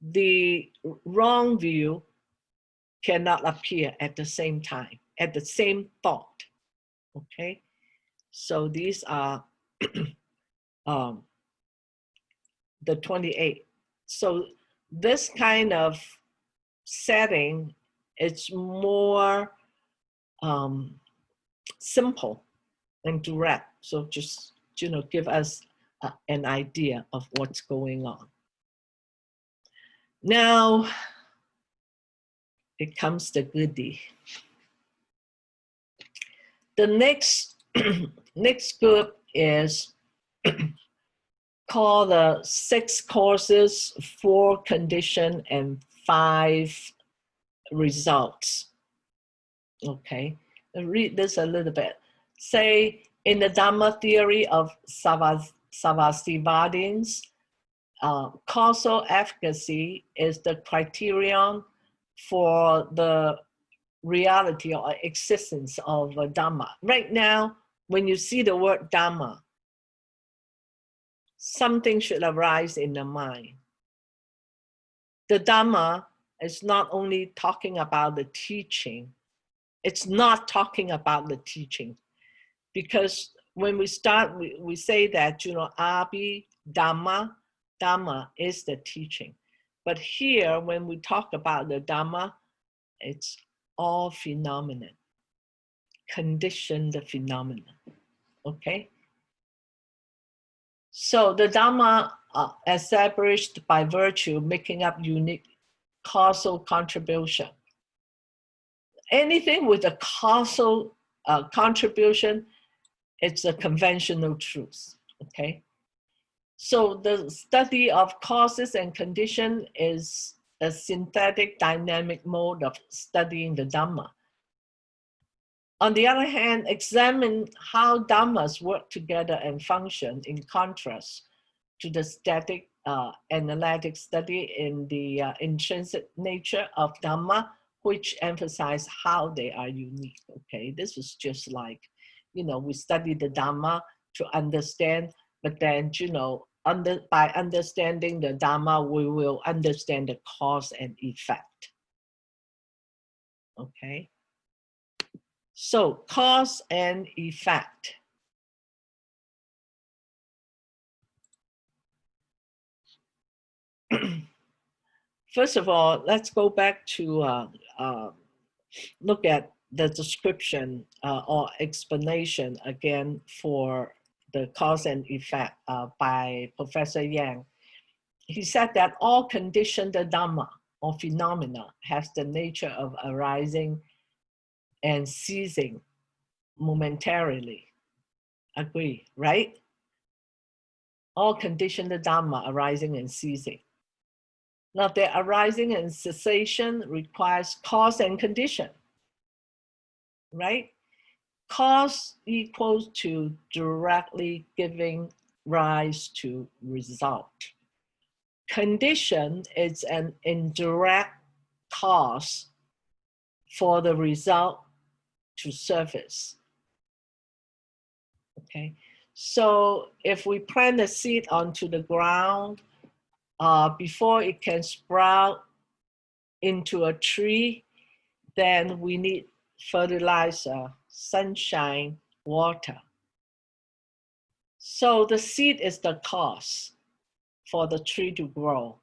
the wrong view cannot appear at the same time, at the same thought, okay? So these are the 28. So this kind of setting, it's more simple and direct. So just, you know, give us an idea of what's going on. Now, it comes the goodie. The next group is called the 6 causes, 4 condition, and 5 results. Okay, I'll read this a little bit. Say, in the Dhamma theory of Sarvastivadins, causal efficacy is the criterion for the reality or existence of a Dhamma. Right now, when you see the word Dhamma, something should arise in the mind. The Dhamma is not only talking about the teaching, it's not talking about the teaching. Because when we start, we say that, you know, Abhi Dhamma, Dhamma is the teaching. But here, when we talk about the Dhamma, it's all phenomenon, conditioned phenomenon, okay? So the Dhamma established by virtue, making up unique causal contribution. Anything with a causal contribution, it's a conventional truth, okay? So the study of causes and condition is a synthetic dynamic mode of studying the Dhamma. On the other hand, examine how Dhammas work together and function in contrast to the static analytic study in the intrinsic nature of Dhamma, which emphasize how they are unique, okay? This is just like, you know, we study the Dhamma to understand, but then, you know, by understanding the Dhamma, we will understand the cause and effect, okay? So, cause and effect. First of all, let's go back to look at the description or explanation again for the cause and effect by Professor Yang. He said that all conditioned Dhamma or phenomena has the nature of arising and ceasing momentarily. Agree, right? All conditioned Dhamma arising and ceasing. Now, the arising and cessation requires cause and condition, right? Cause equals to directly giving rise to result. Condition is an indirect cause for the result to surface. Okay, so if we plant a seed onto the ground, before it can sprout into a tree, then we need fertilizer, sunshine, water. So the seed is the cause for the tree to grow.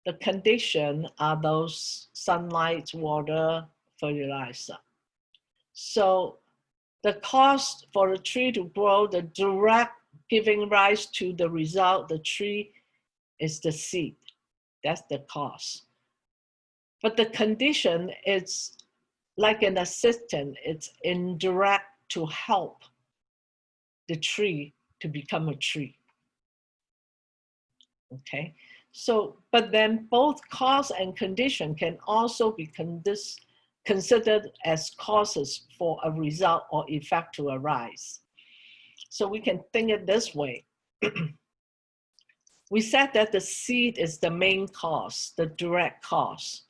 The condition are those sunlight, water, fertilizer. So the cause for the tree to grow, the direct giving rise to the result, the tree, is the seed. That's the cause. But the condition is like an assistant. It's indirect to help the tree to become a tree. Okay, so, but then both cause and condition can also be considered as causes for a result or effect to arise. So we can think it this way. We said that the seed is the main cause, the direct cause.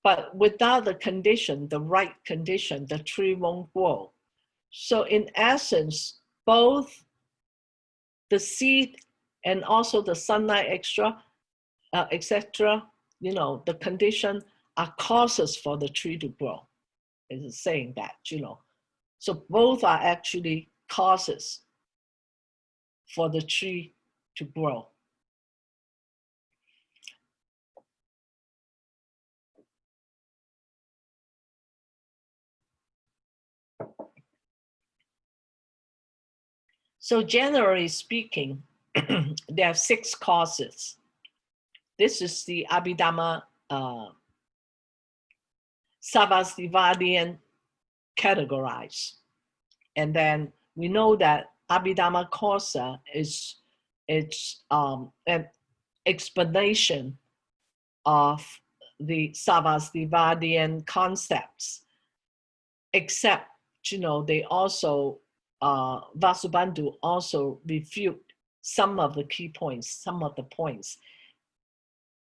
But without the condition, the right condition, the tree won't grow. So in essence, both the seed and also the sunlight extra, etc., you know, the condition are causes for the tree to grow. It's saying that, you know. So both are actually causes for the tree to grow. So generally speaking, there are 6 causes. This is the Abhidhamma Sarvastivadian categorized. And then we know that Abhidhamma Kosa is an explanation of the Sarvastivadian concepts, except, you know, they also, Vasubandhu also refute some of the key points, some of the points.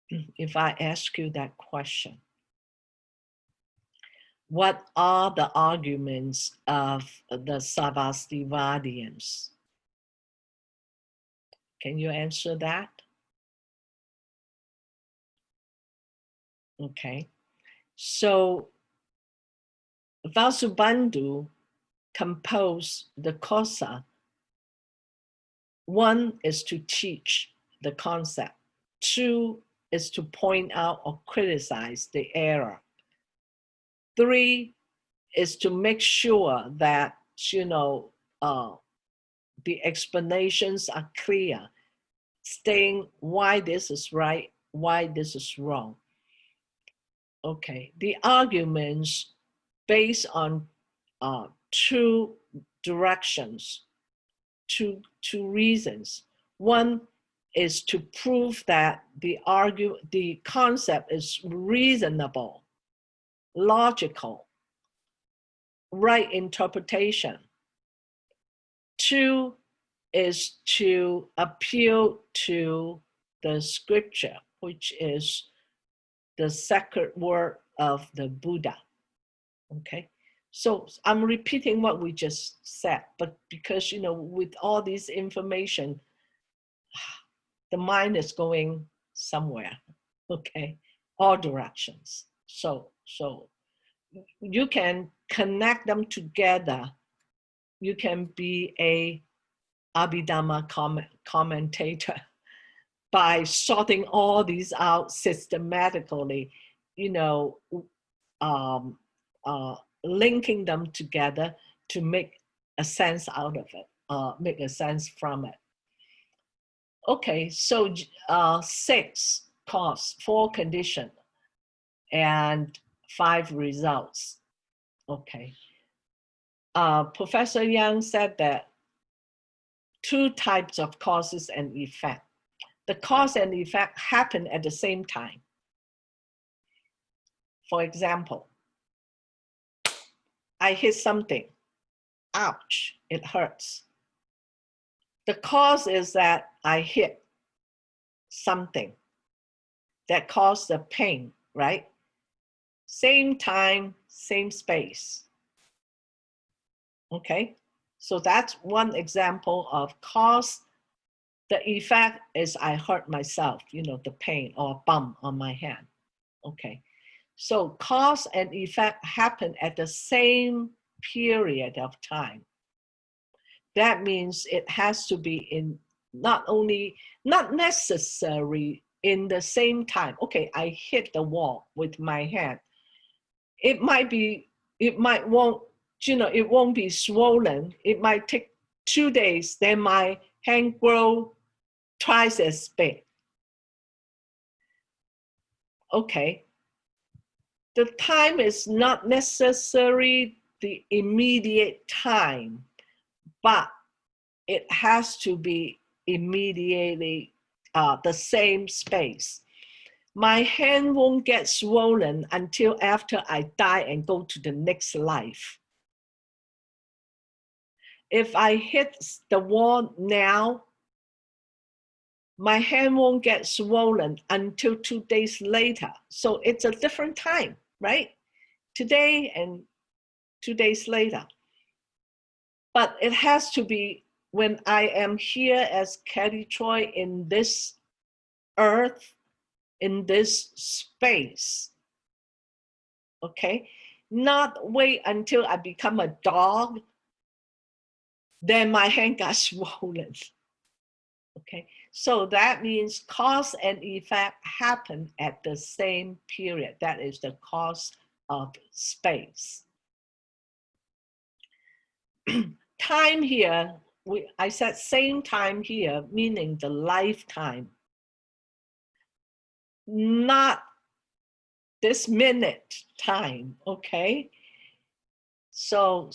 If I ask you that question, what are the arguments of the Sarvastivadians? Can you answer that? Okay, so Vasubandhu composed the kosa. One is to teach the concept. 2 is to point out or criticize the error. 3 is to make sure that, you know, the explanations are clear, stating why this is right, why this is wrong. Okay, the arguments based on 2 directions, two reasons. One is to prove that the concept is reasonable, logical, right interpretation. 2 is to appeal to the scripture, which is the sacred word of the Buddha. Okay, so I'm repeating what we just said, but because, you know, with all this information, the mind is going somewhere, okay, all directions. So you can connect them together. You can be a Abhidhamma commentator by sorting all these out systematically, you know, linking them together to make a sense out of it, make a sense from it. Okay, so 6 cause, 4 condition. and 5 results. Okay. Professor Yang said that 2 types of causes and effect. The cause and effect happen at the same time. For example, I hit something. Ouch, it hurts. The cause is that I hit something that caused the pain, right? Same time, same space. Okay, so that's one example of cause. The effect is I hurt myself, you know, the pain or a bump on my hand. Okay, so cause and effect happen at the same period of time. That means it has to be in not necessary in the same time. Okay, I hit the wall with my hand. It won't, you know, it won't be swollen. It might take 2 days, then my hand grow twice as big. Okay, the time is not necessarily the immediate time, but it has to be immediately the same space. My hand won't get swollen until after I die and go to the next life. If I hit the wall now, my hand won't get swollen until 2 days later. So it's a different time, right? Today and 2 days later. But it has to be when I am here as Kathy Troy in this earth, in this space, okay? Not wait until I become a dog, then my hand got swollen, okay? So that means cause and effect happen at the same period. That is the cause of space. Time here, I said same time here, meaning the lifetime. Not this minute time, okay? So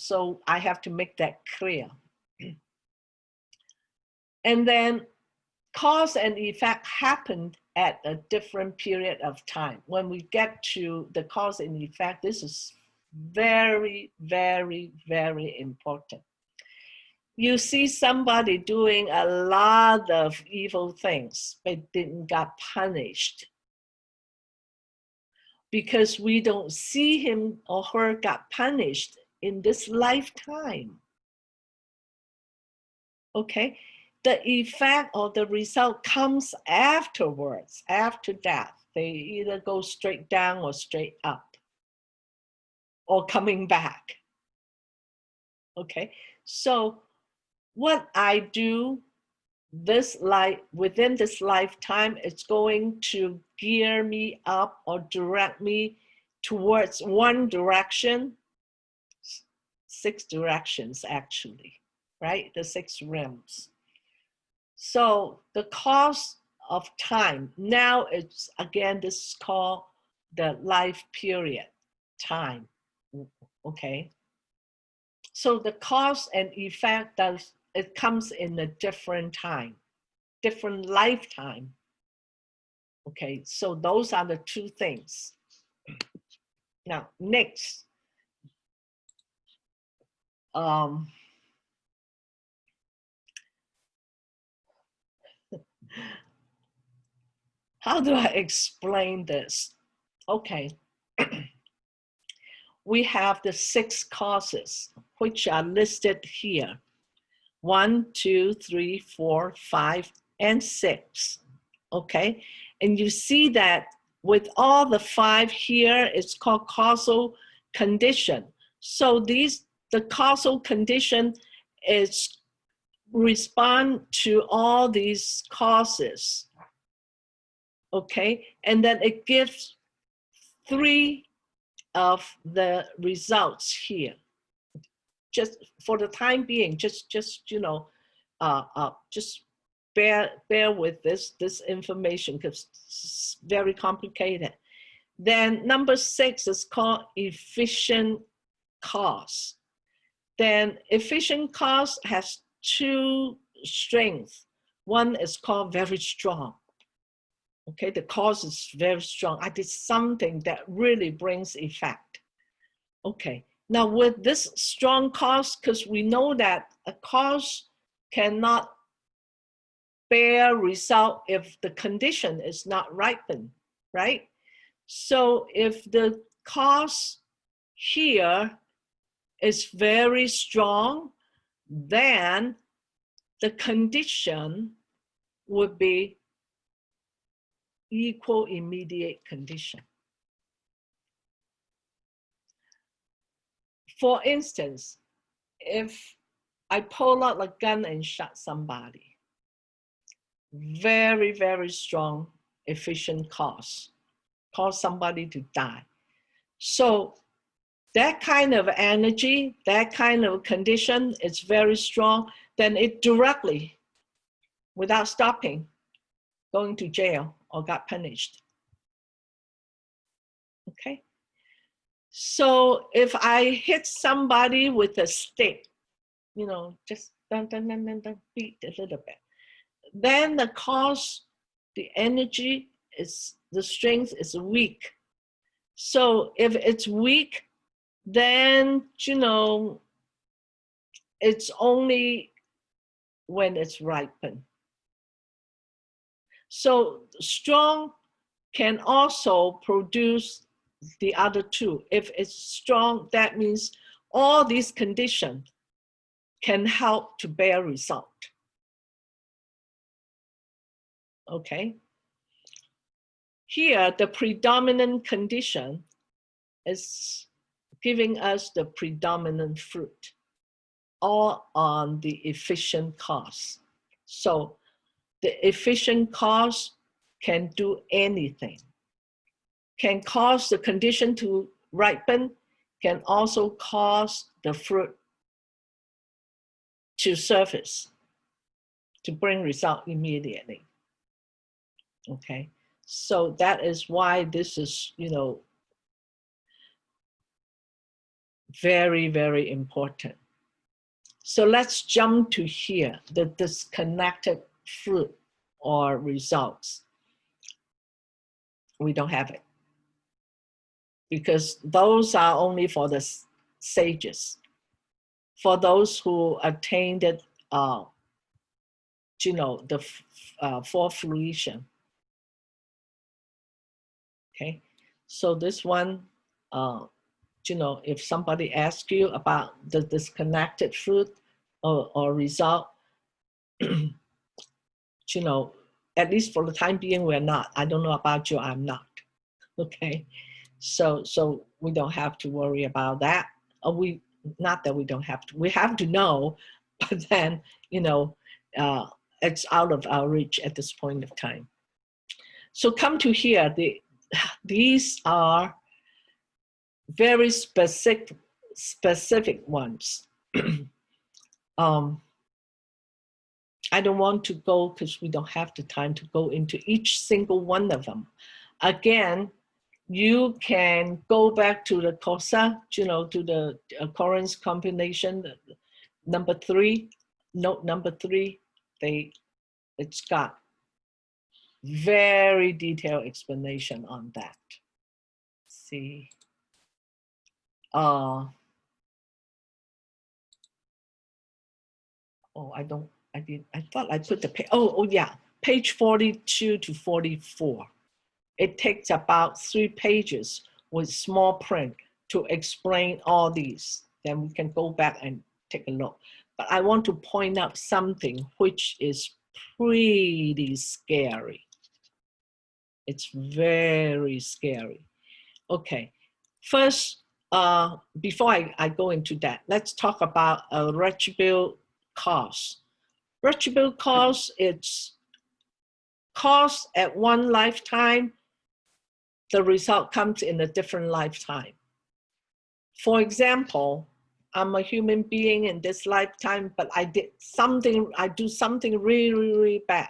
I have to make that clear. And then cause and effect happened at a different period of time. When we get to the cause and effect, this is very, very, very important. You see somebody doing a lot of evil things, but didn't get punished because we don't see him or her got punished in this lifetime. Okay, the effect or the result comes afterwards, after death. They either go straight down or straight up or coming back. Okay, so what I do within this lifetime, it's going to gear me up or direct me towards one direction, 6 directions actually, right? The 6 realms. So the cause of time, now it's again, this is called the life period time, okay? So the cause and effect, it comes in a different time, different lifetime. Okay, so those are the 2 things. Now, next. How do I explain this? Okay. We have the 6 causes, which are listed here. 1, 2, 3, 4, 5, and 6. Okay, and you see that with all the 5 here, it's called causal condition. So the causal condition is respond to all these causes. Okay, and then it gives 3 of the results here. Just for the time being, just you know, just bear with this information because it's very complicated. Then number 6 is called efficient cause. Then efficient cause has 2 strengths. One is called very strong. Okay, the cause is very strong. I did something that really brings effect. Okay, now with this strong cause, because we know that a cause cannot bear result if the condition is not ripened, right? So if the cause here is very strong, then the condition would be equal immediate condition. For instance, if I pull out a gun and shot somebody, very, very strong, efficient cause somebody to die. So that kind of energy, that kind of condition is very strong, then it directly, without stopping, going to jail or got punished. Okay? So if I hit somebody with a stick, you know, just dun, dun, dun, dun, dun, beat a little bit, then the cause, the energy is, the strength is weak. So if it's weak, then, you know, it's only when it's ripened. So strong can also produce the other 2. If it's strong, that means all these conditions can help to bear result. Okay. Here, the predominant condition is giving us the predominant fruit, all on the efficient cause. So the efficient cause can do anything, can cause the condition to ripen, can also cause the fruit to surface, to bring result immediately. Okay, so that is why this is, you know, very, very important. So let's jump to here, the disconnected fruit or results. We don't have it, because those are only for the sages, for those who attained it, you know, the fourth fruition. Okay, so this one, you know, if somebody asks you about the disconnected fruit or result, you know, at least for the time being, we're not. I don't know about you, I'm not. Okay, so we don't have to worry about that. Not that we don't have to, we have to know, but then, you know, it's out of our reach at this point of time. So come to here, these are very specific ones. I don't want to go, because we don't have the time to go into each single one of them. Again, you can go back to the Kosa, you know, to the occurrence combination, number 3, note number 3, it's got very detailed explanation on that. See. Oh, I thought I put the page. Oh yeah, page 42 to 44. It takes about 3 pages with small print to explain all these. Then we can go back and take a look. But I want to point out something which is pretty scary. It's very scary. Okay, first, before I go into that, let's talk about a retributive cause. Retributive cause, it's cause at one lifetime, the result comes in a different lifetime. For example, I'm a human being in this lifetime, but I do something really, really bad.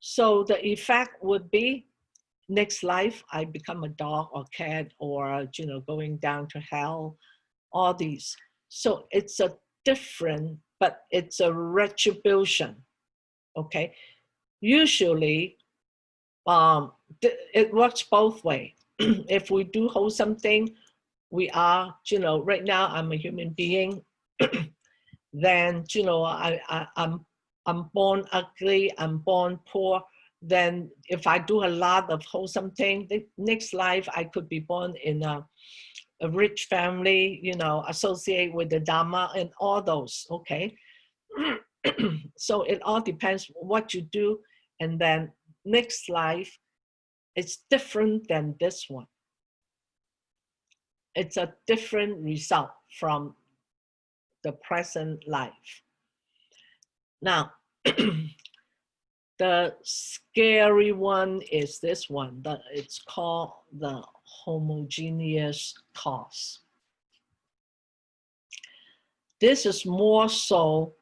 So the effect would be next life I become a dog or cat, or going down to hell, all these. So it's a different, but it's a retribution. Okay, usually it works both ways. If we do wholesome thing, we are, right now I'm a human being. Then I'm born ugly, I'm born poor. Then if I do a lot of wholesome thing, the next life I could be born in a rich family, associate with the Dharma and all those. Okay. So it all depends what you do, and then next life it's different than this one. It's a different result from the present life. Now, the scary one is this one, that it's called the homogeneous cause. This is more so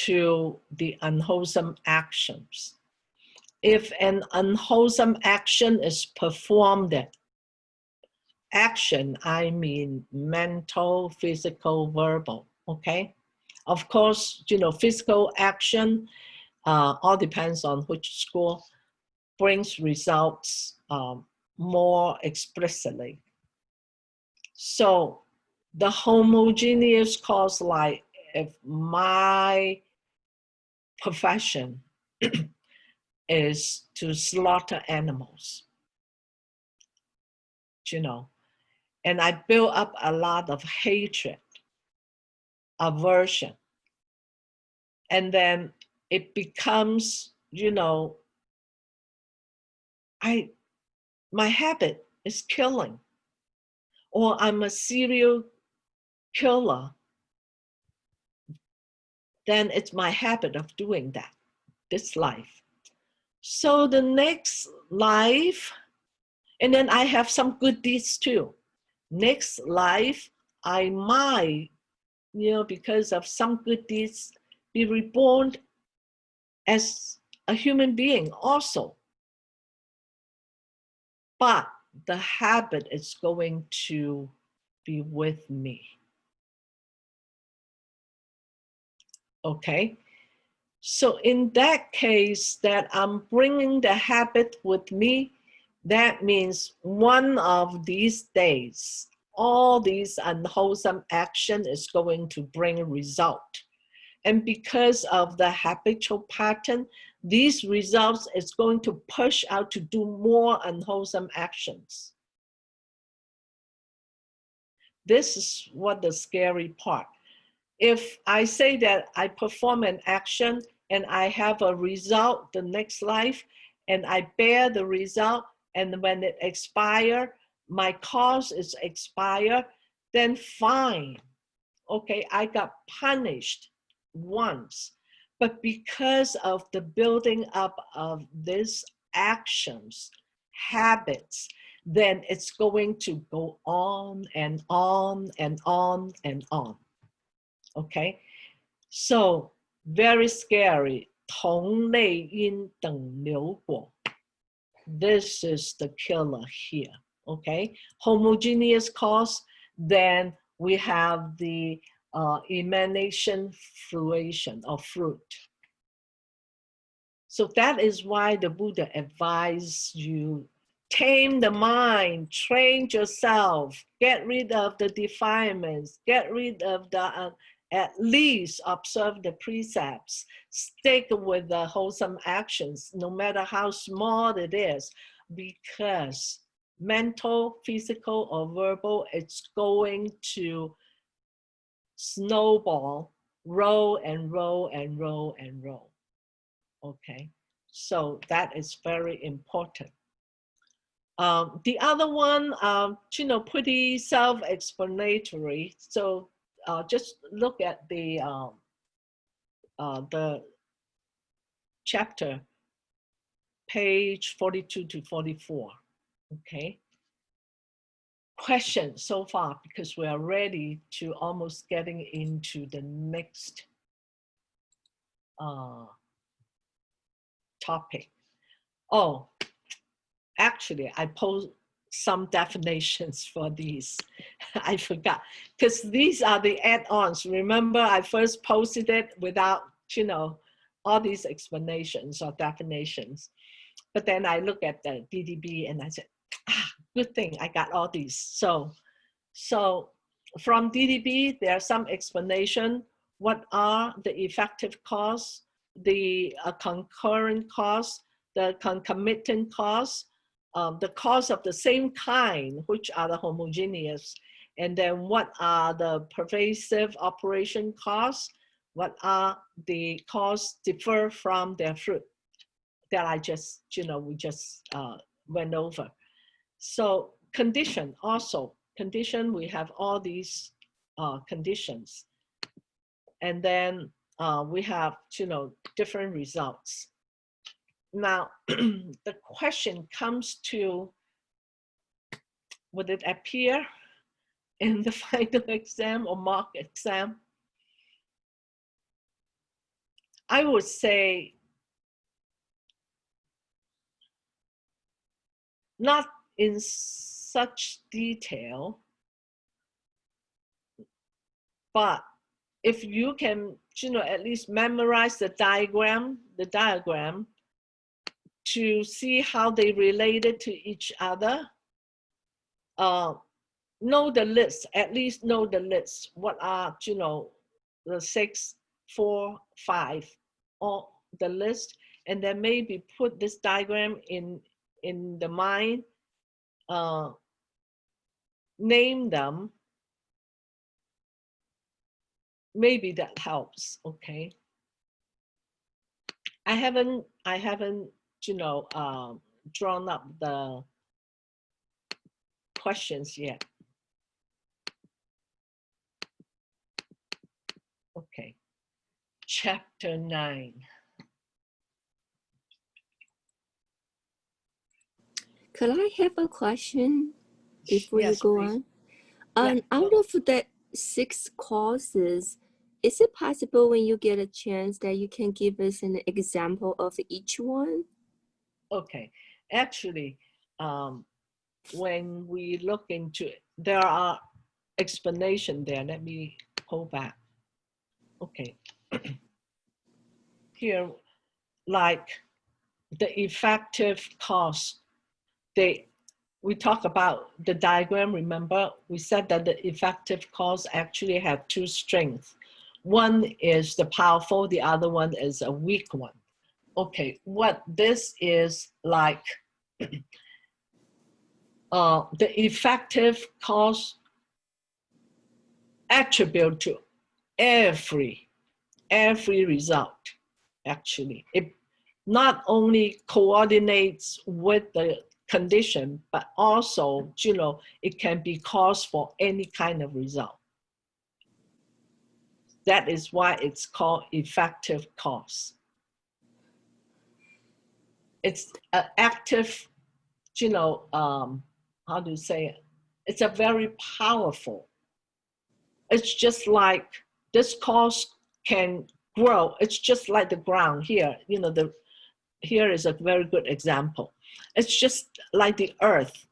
to the unwholesome actions. If an unwholesome action is performed, action, I mean mental, physical, verbal, okay? Of course, physical action, all depends on which school, brings results more explicitly. So the homogeneous cause, like if my profession is to slaughter animals, and I build up a lot of hatred, aversion, and then it becomes, my habit is killing, or I'm a serial killer, then it's my habit of doing that, this life. So the next life, and then I have some good deeds too. Next life, I might, because of some good deeds, be reborn as a human being also. But the habit is going to be with me. Okay? So in that case, that I'm bringing the habit with me, that means one of these days, all these unwholesome action is going to bring a result. And because of the habitual pattern, these results is going to push out to do more unwholesome actions. This is what the scary part. If I say that I perform an action and I have a result the next life, and I bear the result, and when it expires, my cause is expired, then fine. Okay, I got punished once. But because of the building up of these actions, habits, then it's going to go on and on and on and on. Okay, so very scary. 同类因等流果. This is the killer here. Okay, homogeneous cause. Then we have the emanation fruition or fruit. So that is why the Buddha advised you, tame the mind, train yourself, get rid of the defilements, get rid of the, at least observe the precepts, stick with the wholesome actions, no matter how small it is, because mental, physical, or verbal, it's going to snowball, roll and roll and roll and roll. Okay, so that is very important. The other one, pretty self-explanatory. So just look at the chapter, page 42 to 44. Okay. Questions so far, because we are ready to almost getting into the next topic. Oh, actually, I post some definitions for these. I forgot, because these are the add-ons. Remember, I first posted it without, you know, all these explanations or definitions. But then I look at the DDB and I said, good thing I got all these. So from DDB, there are some explanation. What are the effective cause, the concurrent cause, the concomitant cause, the cause of the same kind, which are the homogeneous, and then what are the pervasive operation cause, what are the cause differ from their fruit that I just, you know, we just went over. So condition also, condition, we have all these conditions. And then we have, you know, different results. Now, the question comes to, would it appear in the final exam or mock exam? I would say not in such detail, but if you can, you know, at least memorize the diagram to see how they related to each other, know the list, at least know the list. What are, you know, the 6, 4, 5, or the list, and then maybe put this diagram in the mind, name them. Maybe that helps. Okay. I haven't, you know, drawn up the questions yet. Okay. Chapter 9. Could I have a question before you Yes, go please. on? Yeah, Out go. of the 6 causes, is it possible when you get a chance that you can give us an example of each one? Okay. Actually, when we look into it, there are explanations there. Let me pull back. Okay. Here, like the effective cause, we talk about the diagram, remember? We said that the effective cause actually have 2 strengths. One is the powerful, the other one is a weak one. Okay, what this is like, the effective cause attribute to every result, actually. It not only coordinates with the condition, but also, you know, it can be cause for any kind of result. That is why it's called effective cause. It's an active, you know, how do you say it? It's a very powerful. It's just like this cause can grow. It's just like the ground here, you know, here is a very good example. It's just like the earth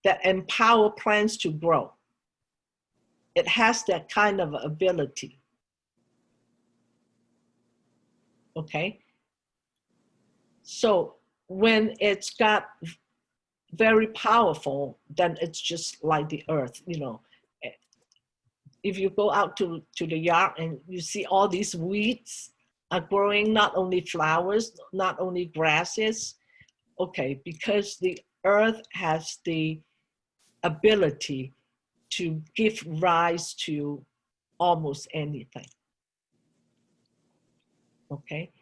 that empower plants to grow. It has that kind of ability. Okay. So when it's got very powerful, then it's just like the earth, you know. If you go out to the yard and you see all these weeds are growing, not only flowers, not only grasses, okay, because the earth has the ability to give rise to almost anything. Okay,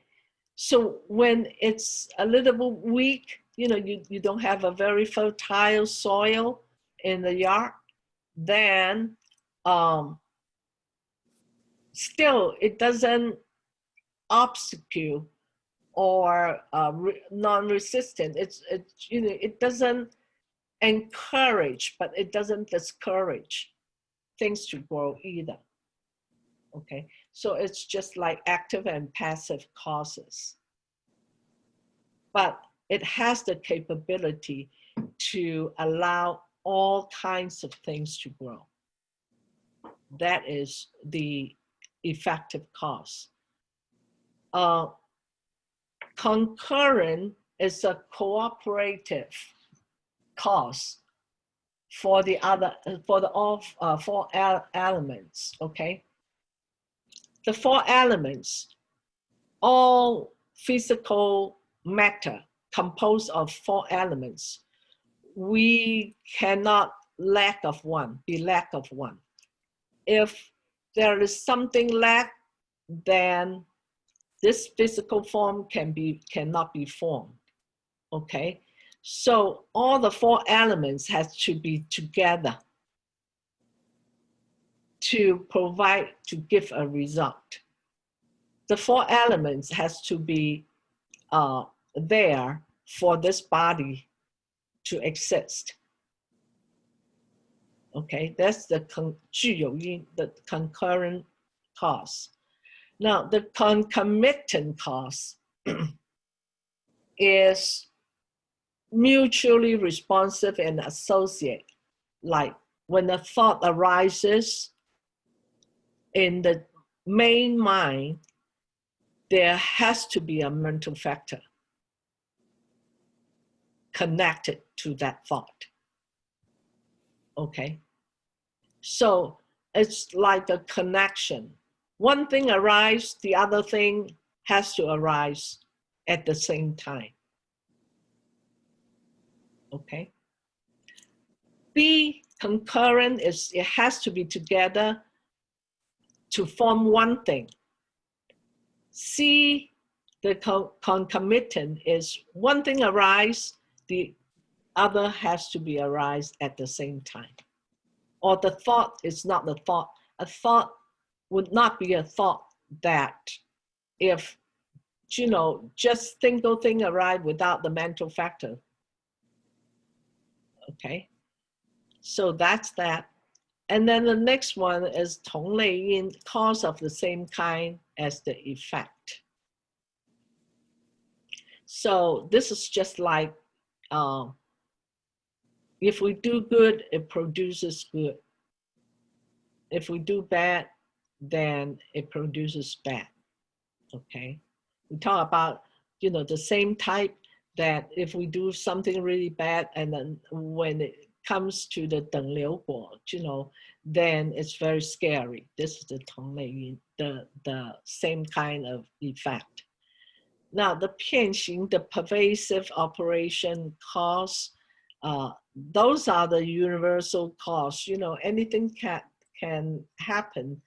so when it's a little weak, you know, you don't have a very fertile soil in the yard, then still it doesn't obstacle or non-resistant. It's you know, it doesn't encourage, but it doesn't discourage things to grow either. Okay, so it's just like active and passive causes. But it has the capability to allow all kinds of things to grow. That is the effective cause. Concurrent is a cooperative cause for the four elements. Okay, the four elements, all physical matter composed of four elements. We cannot be lack of one. If there is something lack, then this physical form cannot be formed. Okay, so all the four elements has to be together to give a result. The four elements has to be there for this body to exist. Okay, that's the 具有因, the concurrent cause. Now, the concomitant cause is mutually responsive and associate. Like when a thought arises in the main mind, there has to be a mental factor connected to that thought. Okay, so it's like a connection. One thing arises, the other thing has to arise at the same time. Okay. B, concurrent, is it has to be together to form one thing. C, the concomitant, is one thing arise, the other has to be arise at the same time. Or the thought is not the thought. A thought would not be a thought that if, just single thing arrive without the mental factor. Okay, so that's that. And then the next one is 同类因, cause of the same kind as the effect. So this is just like, if we do good, it produces good. If we do bad, then it produces bad. Okay, we talk about, the same type, that if we do something really bad, and then when it comes to the 等流果, then it's very scary. This is the 同类因, the same kind of effect. Now, the 片行, the pervasive operation cause, those are the universal cause. Anything can happen.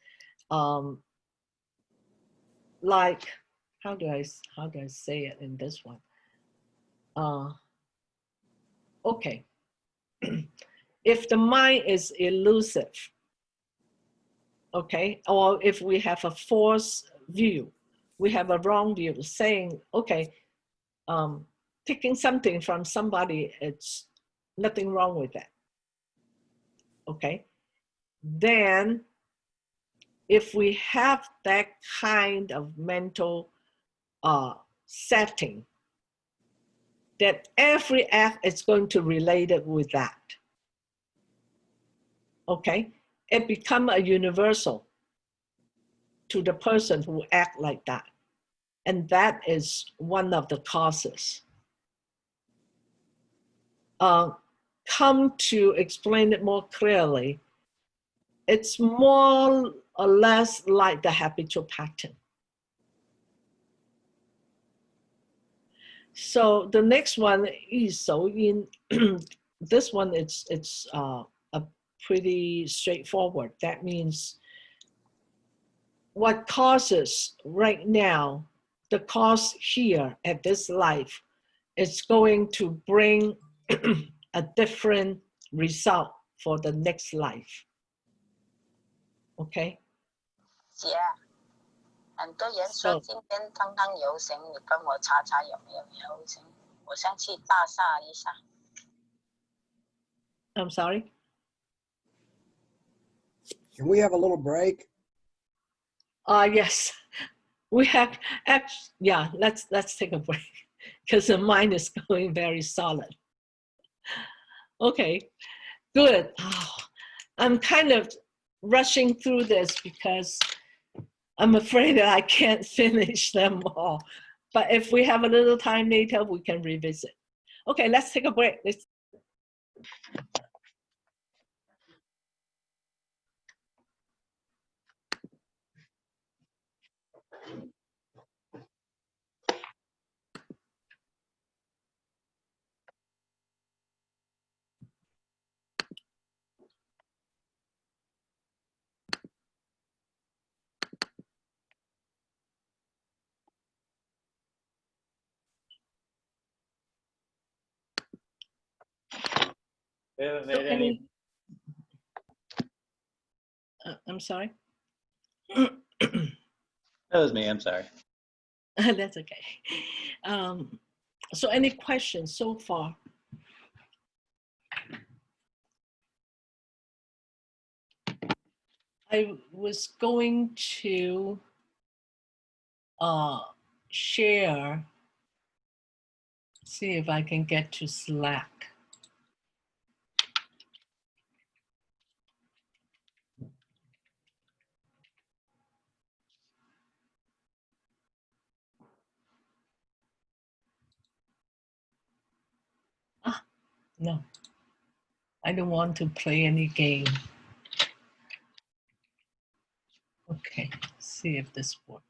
Like, how do I say it in this one? Okay. If the mind is elusive, okay, or if we have a false view, we have a wrong view, saying, okay, taking something from somebody, it's nothing wrong with that. Okay, then if we have that kind of mental setting, that every act is going to relate it with that. Okay, it becomes a universal to the person who act like that. And that is one of the causes. Come to explain it more clearly, it's more or less like the habitual pattern. So the next one is 手因. This one, it's a pretty straightforward. That means what causes right now, the cause here at this life, is going to bring a different result for the next life. Okay? 姐，很多人说今天刚刚游行，你跟我查查有没有游行？我想去大厦一下。I'm sorry? Can we have a little break? Yes. We have, yeah, let's take a break. because the mind is going very solid. Okay, good. Oh, I'm kind of rushing through this because I'm afraid that I can't finish them all. But if we have a little time later, we can revisit. Okay, let's take a break. Let's We haven't so made any. I'm sorry. That was me. I'm sorry. That's okay. So any questions so far? I was going to share, see if I can get to Slack. No, I don't want to play any game. Okay, see if this works.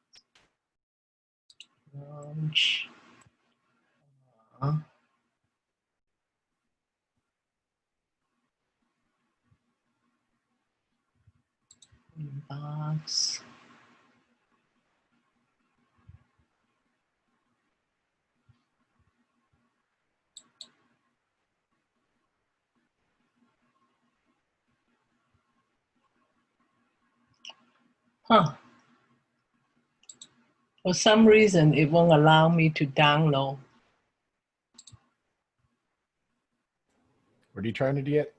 Launch. Inbox. Huh. For some reason, it won't allow me to download. What are you trying to get?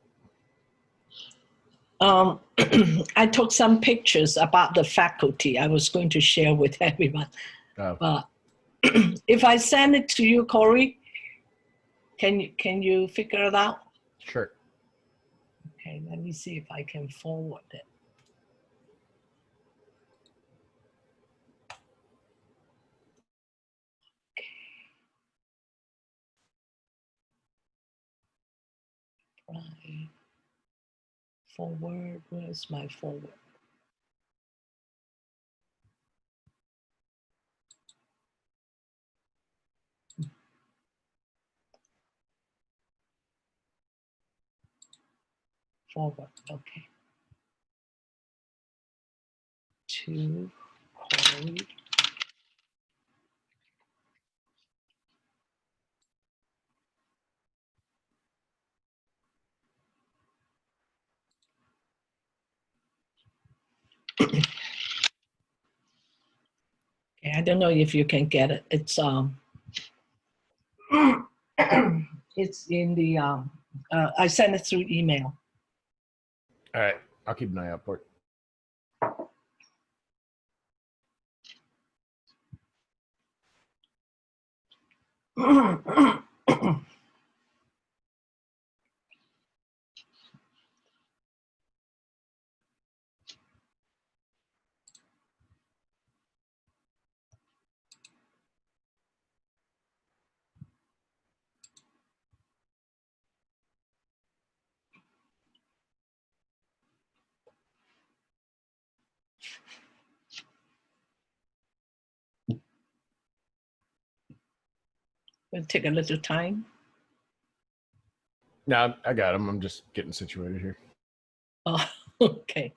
I took some pictures about the faculty I was going to share with everyone. Oh, But if I send it to you, Corey, can you figure it out? sure. Okay, let me see if I can forward it. Right. Forward, where's my forward? Forward, okay. To Corey. Okay, I don't know if you can get it. It's it's in the I sent it through email. All right. I'll keep an eye out for it. It'll take a little time. No, I got him. I'm just getting situated here. Oh, okay.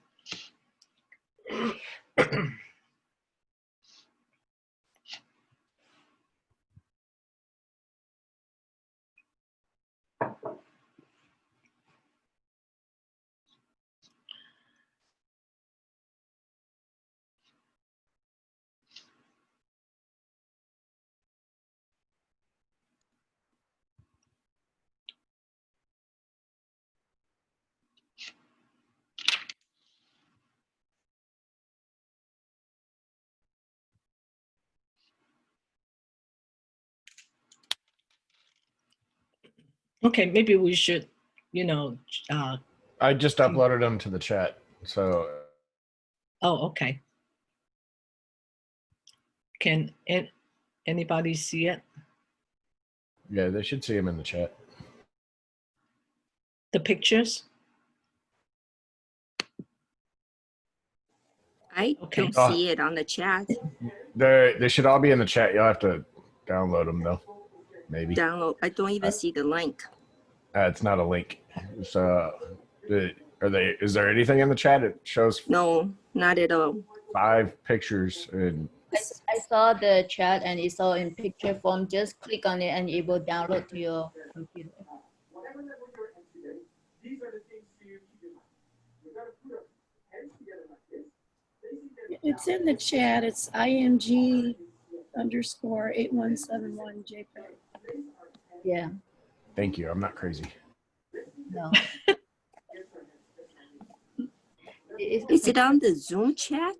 Okay, maybe we should, I just uploaded them to the chat. So oh, okay. Can anybody see it? yeah, they should see them in the chat. The pictures? I Okay. don't Oh. see it on the chat. They should all be in the chat. You'll have to download them though. Maybe. Download. I don't even see the link. It's not a link. It's is there anything in the chat? It shows No, not at all. 5 pictures and I saw the chat and it's all in picture form. Just click on it and it will download to your computer. It's in the chat. It's IMG_8171 JPEG. Yeah. thank you. I'm not crazy. No. Is it on the Zoom chat?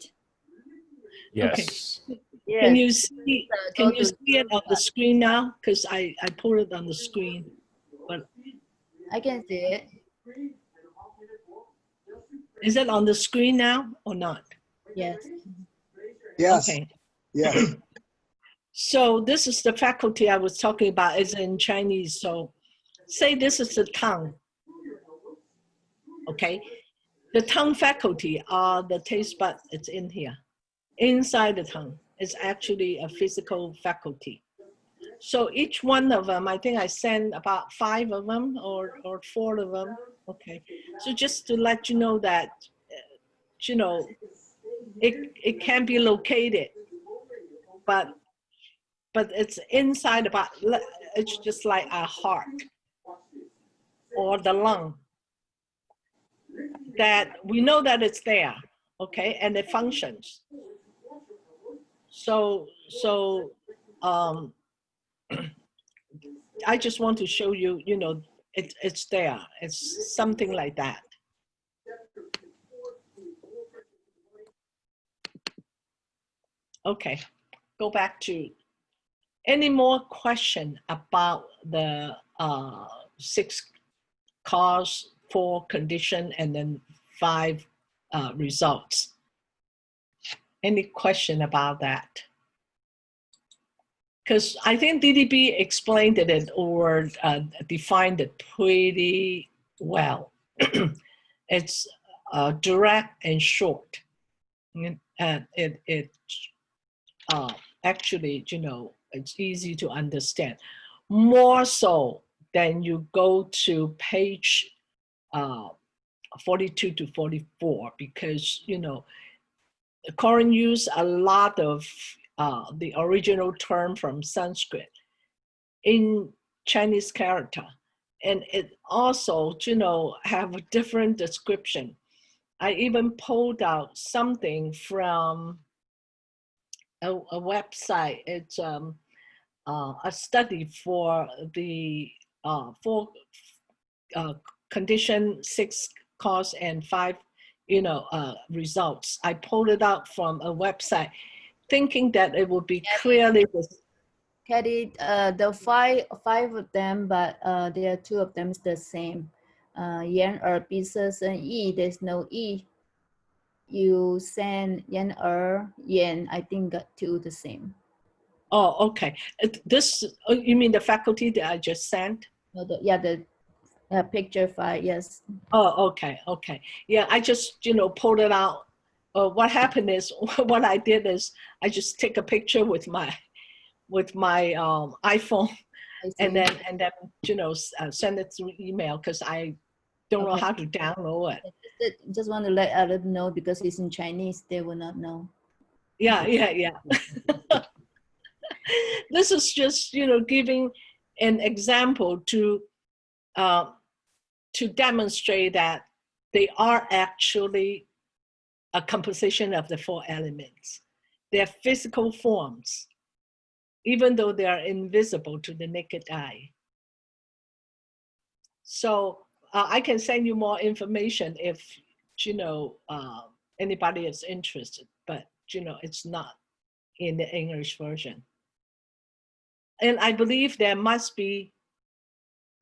Yes. Yes. Can you see? Can Go you to see it on the screen now? Because I put it on the screen, but I can see it. is it on the screen now or not? Yes. Yes, Okay. yes. So this is the faculty I was talking about. It's in Chinese. So say this is the tongue. Okay. The tongue faculty are the taste bud. It's in here. Inside the tongue is actually a physical faculty. So each one of them, I think I sent about 5 of them or 4 of them. Okay. So just to let you know that, it can be located, but it's inside about, it's just like a heart or the lung, that we know that it's there, okay, and it functions. So I just want to show you, it's there. It's something like that. Okay, go back to any more question about the 6 cause, 4 condition, and then 5 results. Any question about that? Because I think DDB explained it or defined it pretty well. It's direct and short. And it actually, it's easy to understand. More so than you go to page 42 to 44, because, Korean use a lot of the original term from Sanskrit in Chinese character. And it also, have a different description. I even pulled out something from a website. It's a study for the 4 condition, 6 cause, and 5 results. I pulled it out from a website thinking that it would be clearly Kathy, the five of them, but there are 2 of them is the same. Yan, pieces, and yi. There's no e. You send yan, yan. I think got 2 the same. Oh, okay. This, you mean the faculty that I just sent? No, the picture 5. Yes. Oh, okay. Yeah, I just, pulled it out. What happened is, what I did is I just take a picture with my iPhone, and then send it through email, because I don't know how to download it. Just want to let others know, because it's in Chinese, they will not know. Yeah. This is just, giving an example to demonstrate that they are actually a composition of the 4 elements. They're physical forms, even though they are invisible to the naked eye. So I can send you more information if, anybody is interested, but, it's not in the English version. And I believe there must be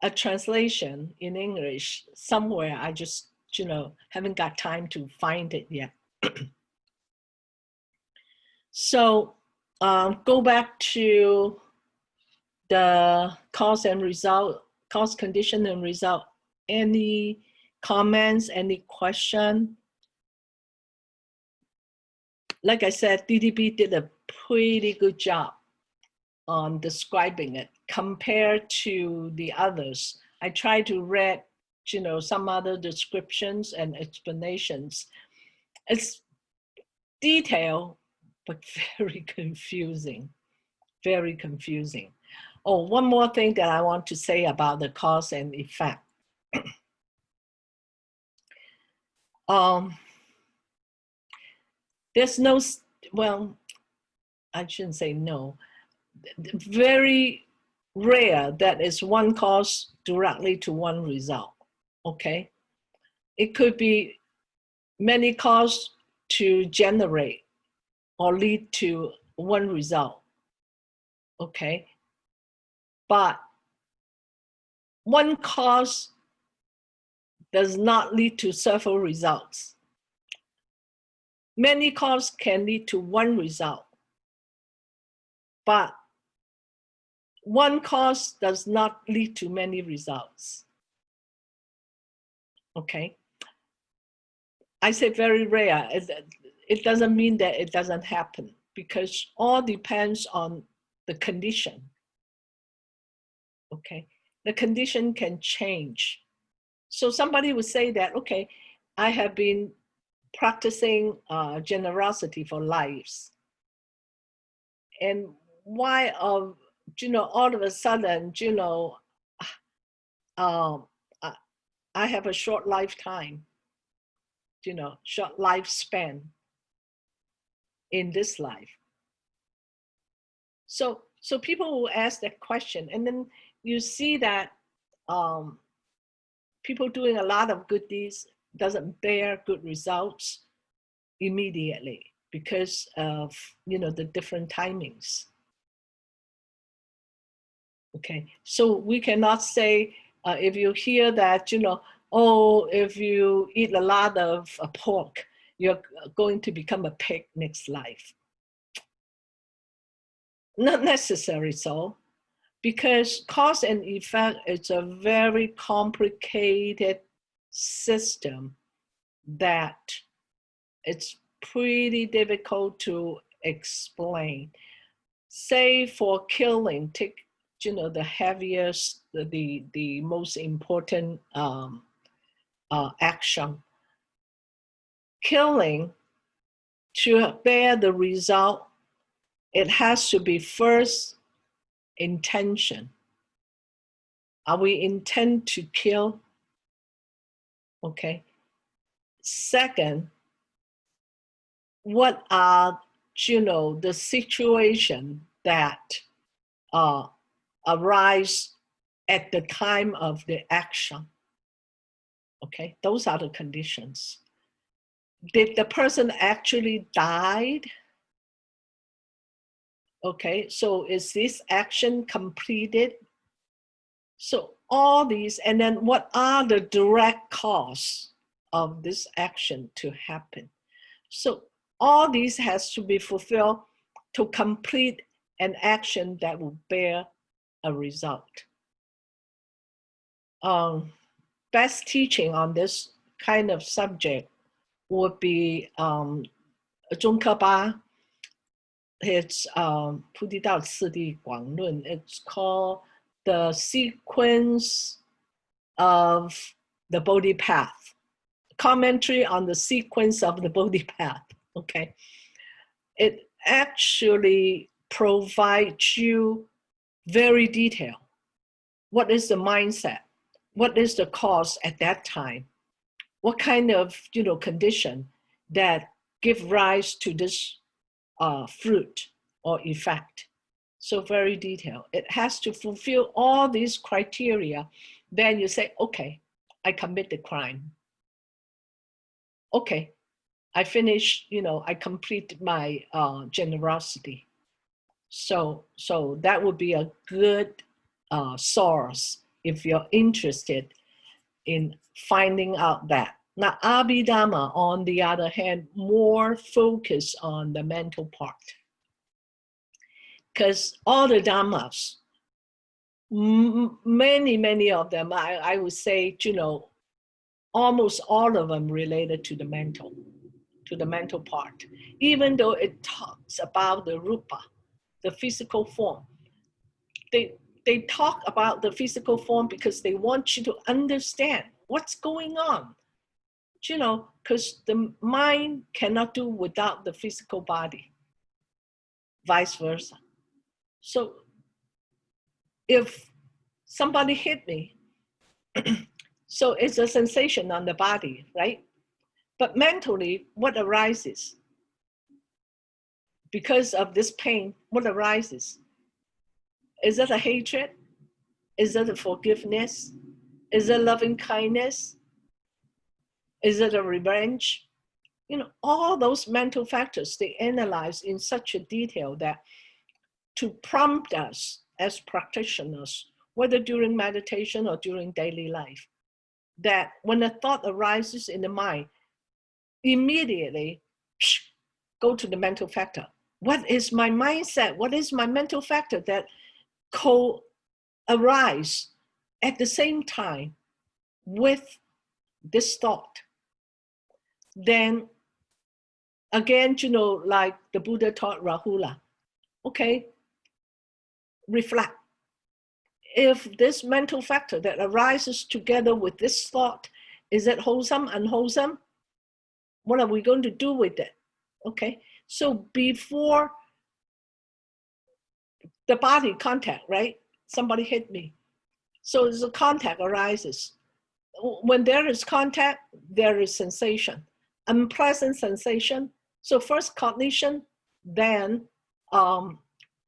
a translation in English somewhere. I just, haven't got time to find it yet. So go back to the cause and result, cause, condition, and result. Any comments, any question? Like I said, DDB did a pretty good job on describing it compared to the others. I tried to read, some other descriptions and explanations. It's detailed, but very confusing, very confusing. Oh, one more thing that I want to say about the cause and effect. There's no, well, I shouldn't say no. Very rare that is one cause directly to one result, okay? It could be many causes to generate or lead to one result, okay? But one cause does not lead to several results. Many causes can lead to one result, but one cause does not lead to many results, okay? I say very rare. It doesn't mean that it doesn't happen, because all depends on the condition, okay? The condition can change. So somebody would say that, okay, I have been practicing generosity for lives. And why, all of a sudden, I have a short lifetime, short lifespan in this life. So people will ask that question, and then you see that people doing a lot of good deeds doesn't bear good results immediately because of, the different timings. Okay, so we cannot say, if you hear that, oh, if you eat a lot of pork, you're going to become a pig next life. Not necessary so, because cause and effect is a very complicated system that it's pretty difficult to explain. Say for killing, take the heaviest, the most important action. Killing, to bear the result, it has to be first intention. Are we intend to kill? Okay. Second, what are the situation that arise at the time of the action? Okay, those are the conditions. Did the person actually died? Okay, so is this action completed? So all these, and then what are the direct cause of this action to happen? So all these has to be fulfilled to complete an action that will bear a result. Best teaching on this kind of subject would be 中科巴. It's 菩提道次第广论. It's called the sequence of the Bodhi path. Commentary on the sequence of the Bodhi path. Okay, it actually provides you very detailed. What is the mindset? What is the cause at that time? What kind of condition that give rise to this fruit or effect? So very detailed. It has to fulfill all these criteria. Then you say, okay, I commit the crime. Okay, I finish, I complete my generosity. So that would be a good source if you're interested in finding out that. Now, Abhidhamma, on the other hand, more focus on the mental part. Because all the Dhammas, many of them, I would say, you know, almost all of them related to the mental part. Even though it talks about the rupa, the physical form. They talk about the physical form because they want you to understand what's going on. You know, because the mind cannot do without the physical body, vice versa. So if somebody hit me, so it's a sensation on the body, right? But mentally, what arises? Because of this pain, what arises? Is it a hatred? Is it a forgiveness? Is it loving kindness? Is it a revenge? You know, all those mental factors, they analyze in such a detail that to prompt us as practitioners, whether during meditation or during daily life, that when a thought arises in the mind, immediately go to the mental factor. What is my mindset? What is my mental factor that co-arise at the same time with this thought? Then again, you know, like the Buddha taught Rahula, okay, reflect. If this mental factor that arises together with this thought, is it wholesome, unwholesome? What are we going to do with it? Okay, so before the body contact, right? Somebody hit me. So the contact arises. When there is contact, there is sensation, unpleasant sensation. So first cognition, then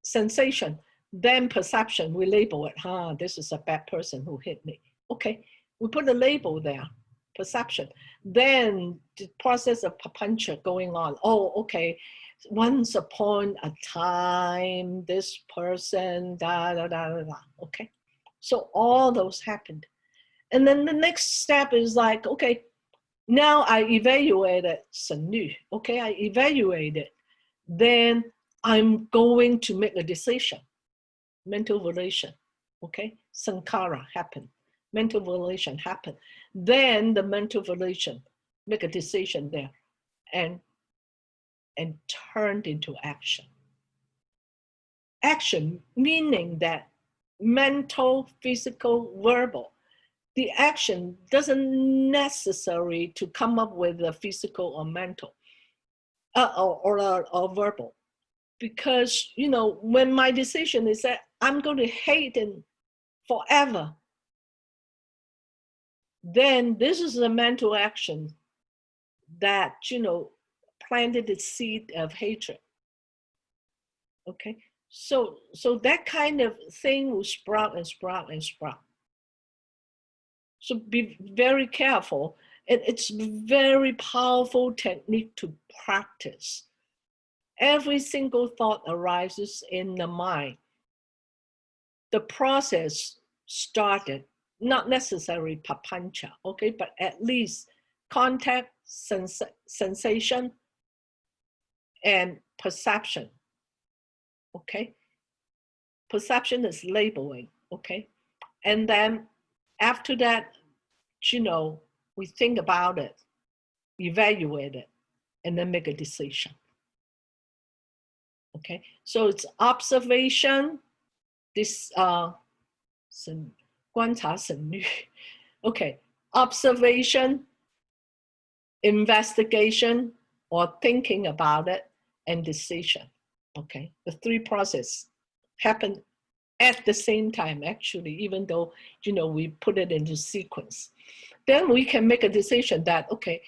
sensation, then perception. We label it, this is a bad person who hit me. Okay, we put a label there, perception. Then the process of papancha going on. Oh, okay, once upon a time, this person, okay. So all those happened. And then the next step is like, okay, now I evaluated Sanu. Okay, I evaluated. Then I'm going to make a decision. Mental volition. Okay, sankhara happened. Mental volition happened. Then the mental volition make a decision there and turned into action. Action meaning that mental, physical, verbal. The action doesn't necessary to come up with a physical or mental or verbal. Because, you know, when my decision is that I'm going to hate him forever, then this is a mental action that, you know, planted the seed of hatred. Okay, so that kind of thing will sprout and sprout and sprout. So be very careful. It's very powerful technique to practice. Every single thought arises in the mind. The process started, not necessarily papancha, okay, but at least contact, sensation, and perception, okay? Perception is labeling, okay? And then after that, you know, we think about it, evaluate it, and then make a decision. Okay, so it's observation, this 观察省略. Okay, observation, investigation, or thinking about it, and decision. Okay, the three processes happen at the same time, actually, even though, you know, we put it into sequence. Then we can make a decision that, okay,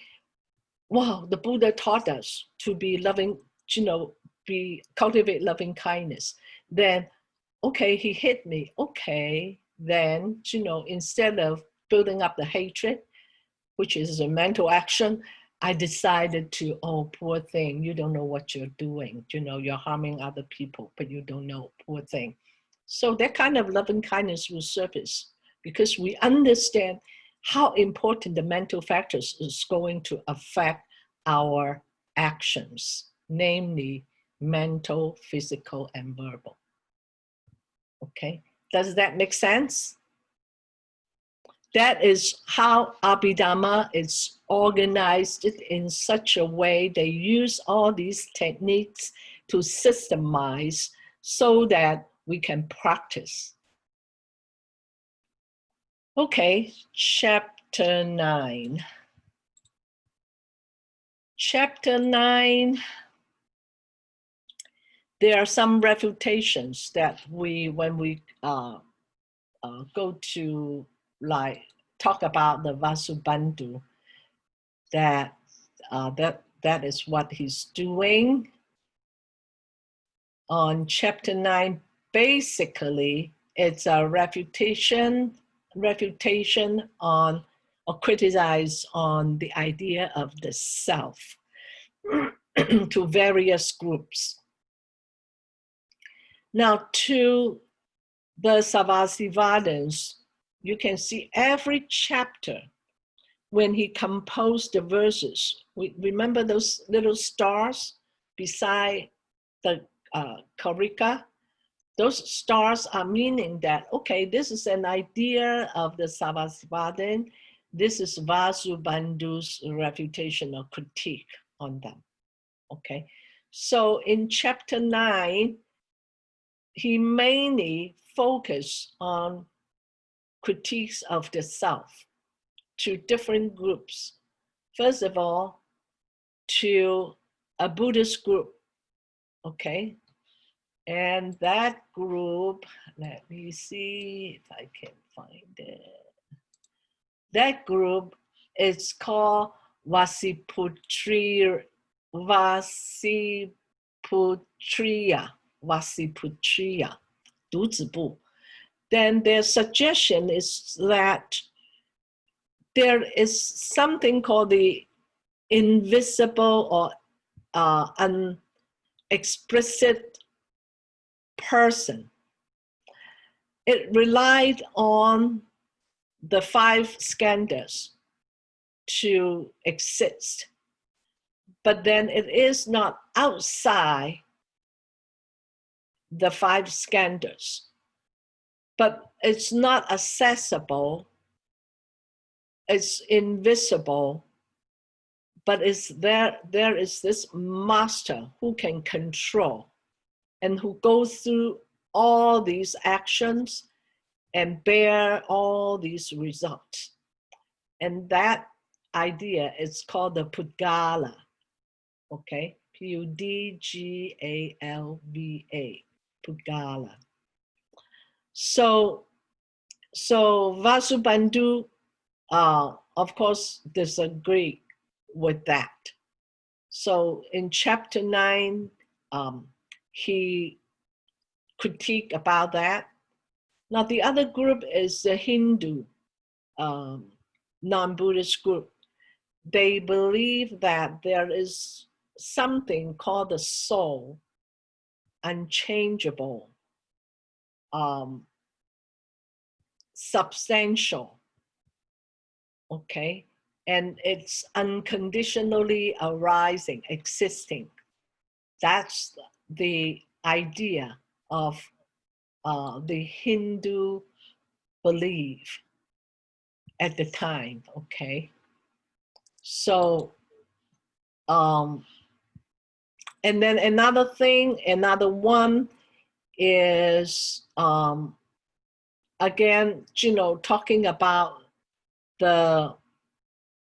wow, the Buddha taught us to be loving, you know, cultivate loving kindness. Then, okay, he hit me. Okay, then, you know, instead of building up the hatred, which is a mental action, I decided to, oh, poor thing, you don't know what you're doing. You know, you're harming other people, but you don't know, poor thing. So that kind of loving kindness will surface because we understand how important the mental factors is going to affect our actions, namely mental, physical, and verbal. Okay, does that make sense? That is how Abhidhamma is organized in such a way. They use all these techniques to systemize so that we can practice. Okay, chapter 9. Chapter 9, there are some refutations that when we go to like talk about the Vasubandhu, that is what he's doing. On chapter 9, basically, it's a refutation on or criticize on the idea of the self to various groups. Now, to the Sarvastivadins, you can see every chapter when he composed the verses. We remember those little stars beside the Karika? Those stars are meaning that, okay, this is an idea of the Sarvastivadin. This is Vasubandhu's refutation or critique on them. Okay, so in chapter 9, he mainly focused on critiques of the self to different groups. First of all, to a Buddhist group, okay? And that group, let me see if I can find it. That group is called Vasiputriya. Then their suggestion is that there is something called the invisible or unexplicit person. It relied on the 5 skandhas to exist, but then it is not outside the 5 skandhas, but it's not accessible, it's invisible, but it's there is this master who can control and who goes through all these actions and bear all these results. And that idea is called the Pudgala, okay? P-U-D-G-A-L-V-A, Pudgala. So Vasubandhu, of course, disagree with that. So in chapter 9, he critiqued about that. Now the other group is the Hindu non-Buddhist group. They believe that there is something called the soul, unchangeable, substantial, okay? And it's unconditionally arising, existing. That's the idea of the Hindu belief at the time, okay? So, and then another one is, again, talking about the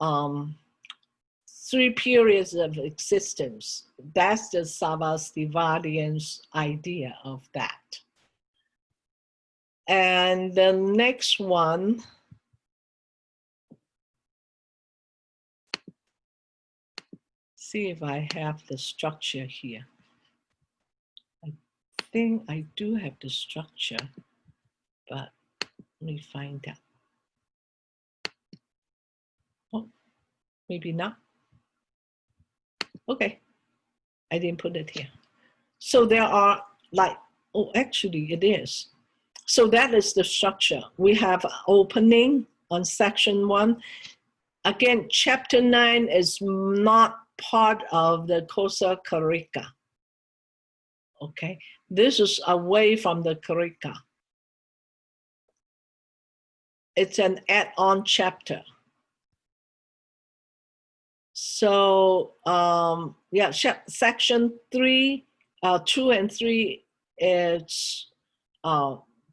3 periods of existence. That's the Sarvastivadian's idea of that. And the next one, see if I have the structure here. I think I do have the structure, but let me find out. Oh, maybe not. Okay, I didn't put it here. So there are actually it is So that is the structure. We have opening on section 1. Again, chapter 9 is not part of the Kosa Karika. Okay, this is away from the Karika. It's an add-on chapter. So yeah, section 3, 2 and 3 is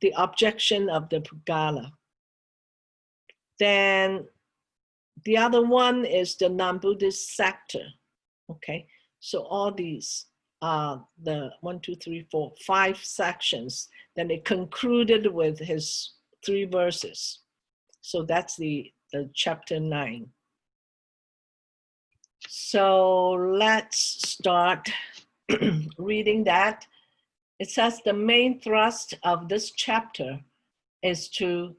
the objection of the Pugala. Then the other one is the non-Buddhist sector. Okay, so all these are the 1, 2, 3, 4, 5 sections. Then it concluded with his 3 verses. So that's the chapter 9. So let's start reading that. It says the main thrust of this chapter is the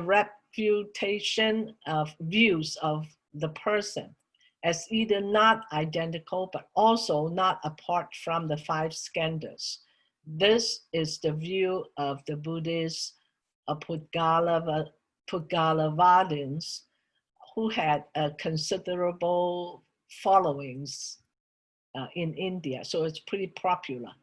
refutation of views of the person as either not identical but also not apart from the 5 skandhas. This is the view of the Buddhist Puggalavadins who had a considerable followings in India, so it's pretty popular.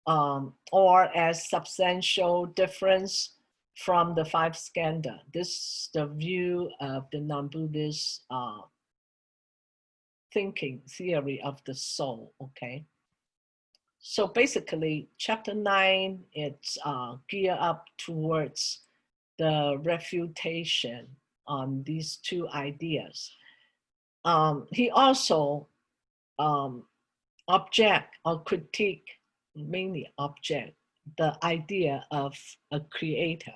Or as substantial difference from the 5 skandha. This is the view of the non-Buddhist thinking theory of the soul, okay? So basically, chapter 9, it's geared up towards the refutation on these 2 ideas. He also object or critique, mainly object, the idea of a creator.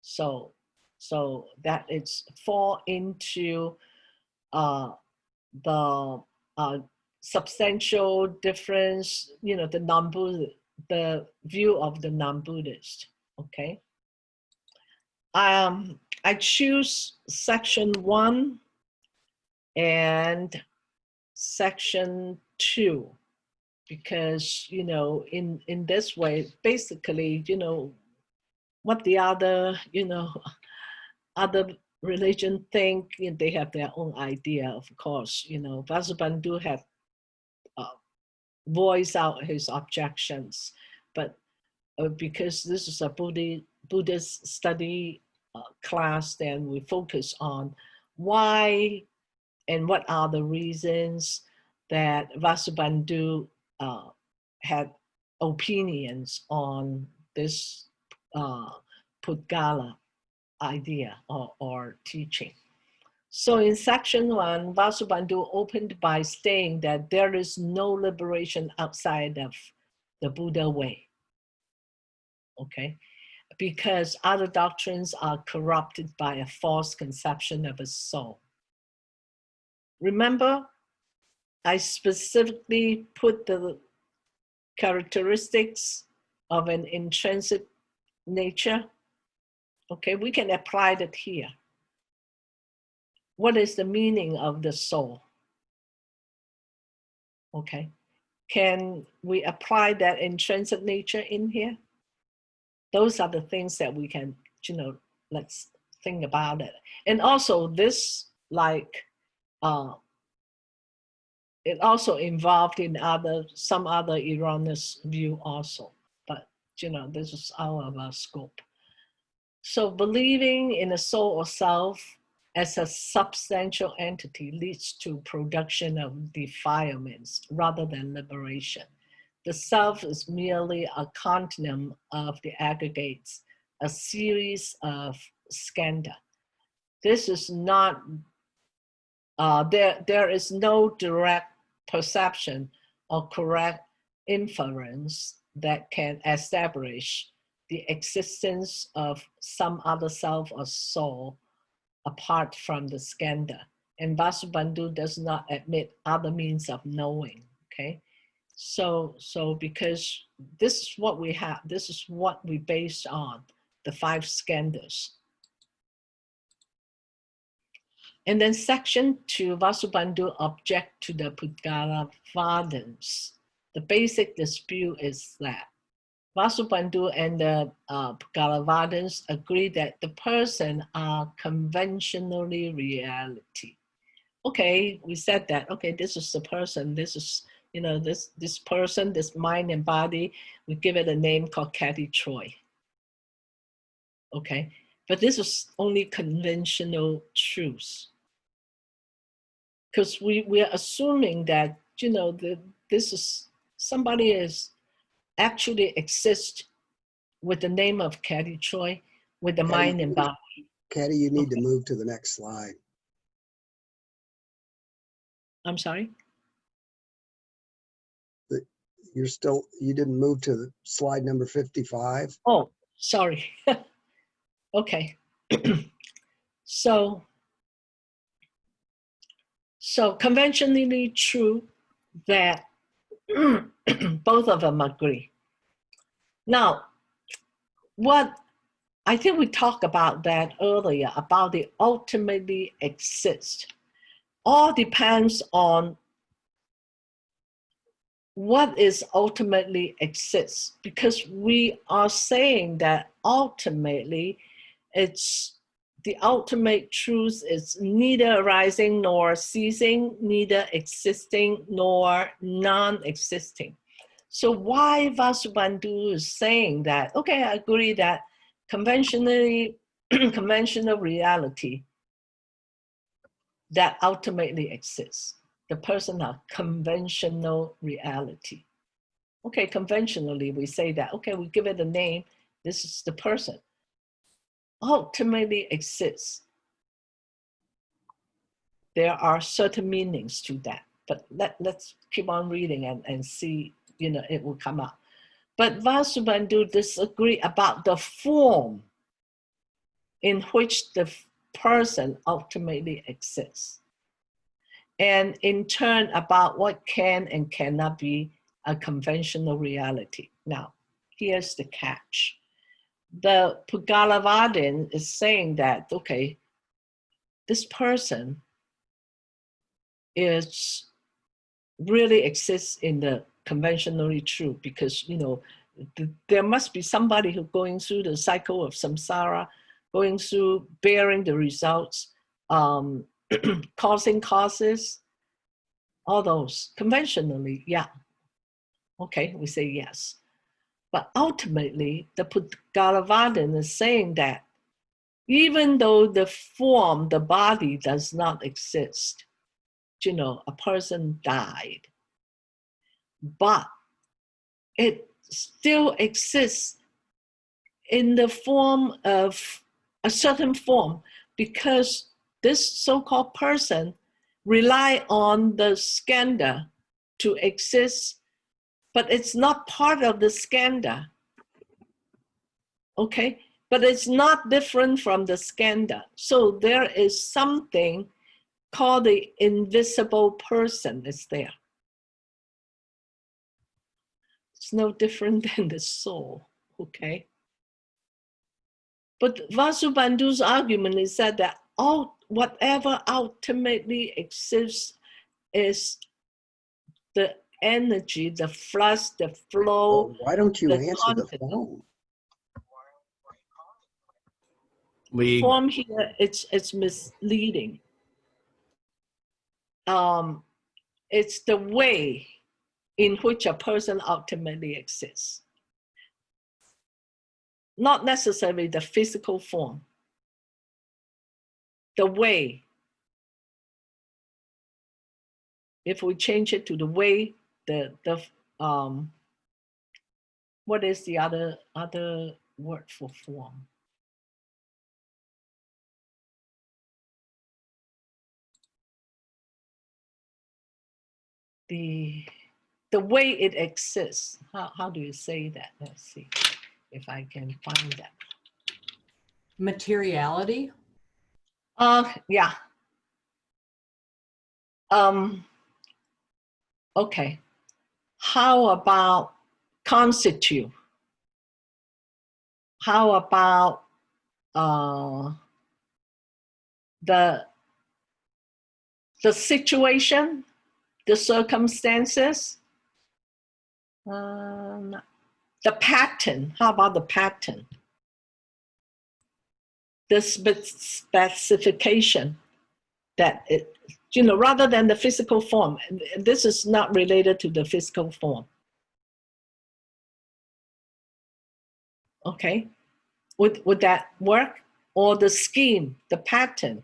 So that it's fall into the substantial difference, you know, the view of the non-Buddhist, okay? I choose section 1 and section 2 because, you know, in this way, basically, you know, what the other, you know, other religion think, you know, they have their own idea, of course. You know, Vasubandhu had voiced out his objections, but because this is a Buddhist study class, then we focus on why and what are the reasons that Vasubandhu had opinions on this Pudgala idea or teaching. So in section 1, Vasubandhu opened by saying that there is no liberation outside of the Buddha way, okay? Because other doctrines are corrupted by a false conception of a soul. Remember, I specifically put the characteristics of an intrinsic nature. Okay, we can apply that here. What is the meaning of the soul? Okay, can we apply that intrinsic nature in here? Those are the things that we can, you know, let's think about it. And also this, like, it also involved in some other erroneous view also, but you know, this is out of our scope. So believing in a soul or self as a substantial entity leads to production of defilements rather than liberation. The self is merely a continuum of the aggregates, a series of skandha. This is not, there is no direct perception or correct inference that can establish the existence of some other self or soul apart from the skandha. And Vasubandhu does not admit other means of knowing, okay? So because this is what we have, this is what we based on, the 5 skandhas. And then section 2, Vasubandhu object to the Pudgalavadins. The basic dispute is that Vasubandhu and the Pagalavadins agree that the person are conventionally reality. Okay, we said that. Okay, this is the person. This is, you know, this person, this mind and body. We give it a name called Cathy Troy. Okay, but this is only conventional truths. Because we are assuming that, you know, this is somebody is actually exists with the name of Cathy Troy, with the mind and body. Caddy, you need to move to the next slide. I'm sorry? You didn't move to slide number 55. Oh, sorry. Okay. So conventionally true that both of them agree. Now, what I think we talked about that earlier, about the ultimately exist. All depends on what is ultimately exists, because we are saying that ultimately it's the ultimate truth is neither arising nor ceasing, neither existing nor non-existing. So why Vasubandhu is saying that, okay, I agree that conventional reality that ultimately exists. The person of conventional reality. Okay, conventionally we say that, okay, we give it a name, this is the person. Ultimately exists. There are certain meanings to that, but let's keep on reading and see, you know, it will come out. But Vasubandhu disagree about the form in which the person ultimately exists. And in turn about what can and cannot be a conventional reality. Now, here's the catch. The Pagalavadin is saying that, okay, this person is really exists in the conventionally true, because, you know, there must be somebody who's going through the cycle of samsara, going through bearing the results, causing causes, all those conventionally, yeah. Okay, we say yes. But ultimately, the Pagalavadin is saying that even though the form, the body does not exist, you know, a person died, but it still exists in the form of a certain form, because this so-called person rely on the skandha to exist, but it's not part of the skandha. Okay, but it's not different from the skandha. So there is something called the invisible person is there. It's no different than the soul, okay? But Vasubandhu's argument is that whatever ultimately exists is the energy, the flux, the flow. Well, why don't you the answer content. the phone? Lee, Form here, it's misleading. It's the way in which a person ultimately exists. Not necessarily the physical form. The way. If we change it to the way, what is the other word for form? The way it exists. How do you say that? Let's see if I can find that. Materiality? Yeah. Okay. How about constitute? How about the situation, the circumstances? The pattern, how about the pattern? The specification that it, you know, rather than the physical form. This is not related to the physical form. Okay, would that work? Or the scheme, the pattern.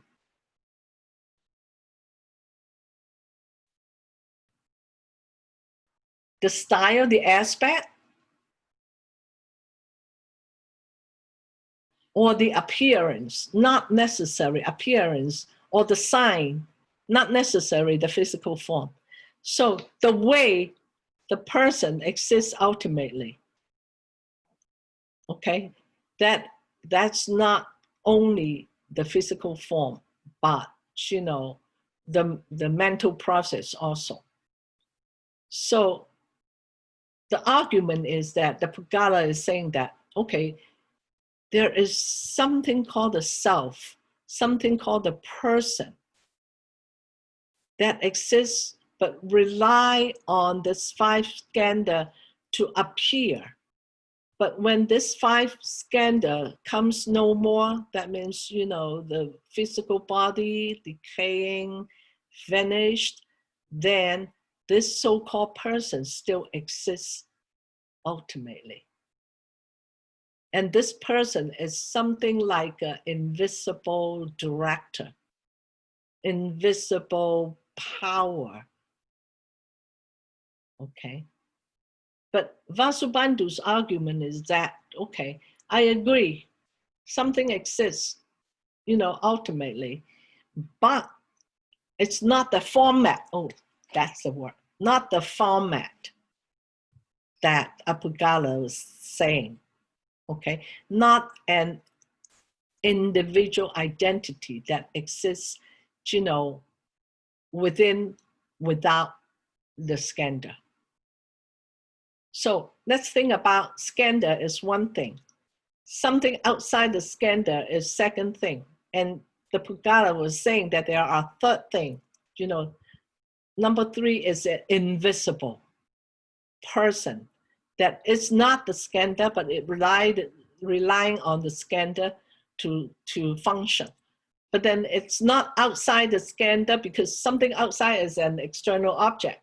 The style, the aspect, or the appearance, not necessary appearance, or the sign, not necessary the physical form. So the way the person exists ultimately, okay, that's not only the physical form, but, you know, the mental process also. So the argument is that the Pagala is saying that, okay, there is something called the self, something called the person that exists but rely on this five skandha to appear. But when this five skandha comes no more, that means, you know, the physical body decaying, finished, then this so-called person still exists ultimately. And this person is something like an invisible director, invisible power. Okay. But Vasubandhu's argument is that, okay, I agree, something exists, you know, ultimately, but it's not the format. Oh, that's the word. Not the format that Apugala was saying. Okay, not an individual identity that exists, you know, without the skandha. So let's think about skandha is one thing. Something outside the skandha is second thing. And the Pagala was saying that there are third thing, you know. Number three is an invisible person that is not the skandha, but it relying on the skandha to function. But then it's not outside the skandha because something outside is an external object,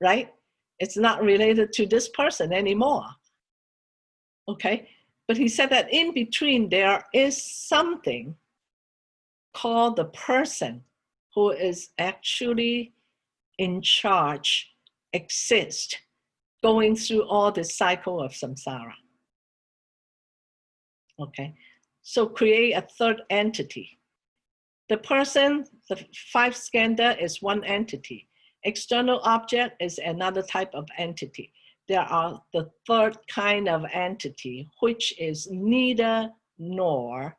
right? It's not related to this person anymore. Okay, but he said that in between there is something called the person who is actually in charge, exists, going through all the cycle of samsara. Okay, so create a third entity. The person, the five skandha is one entity. External object is another type of entity. There are the third kind of entity, which is neither nor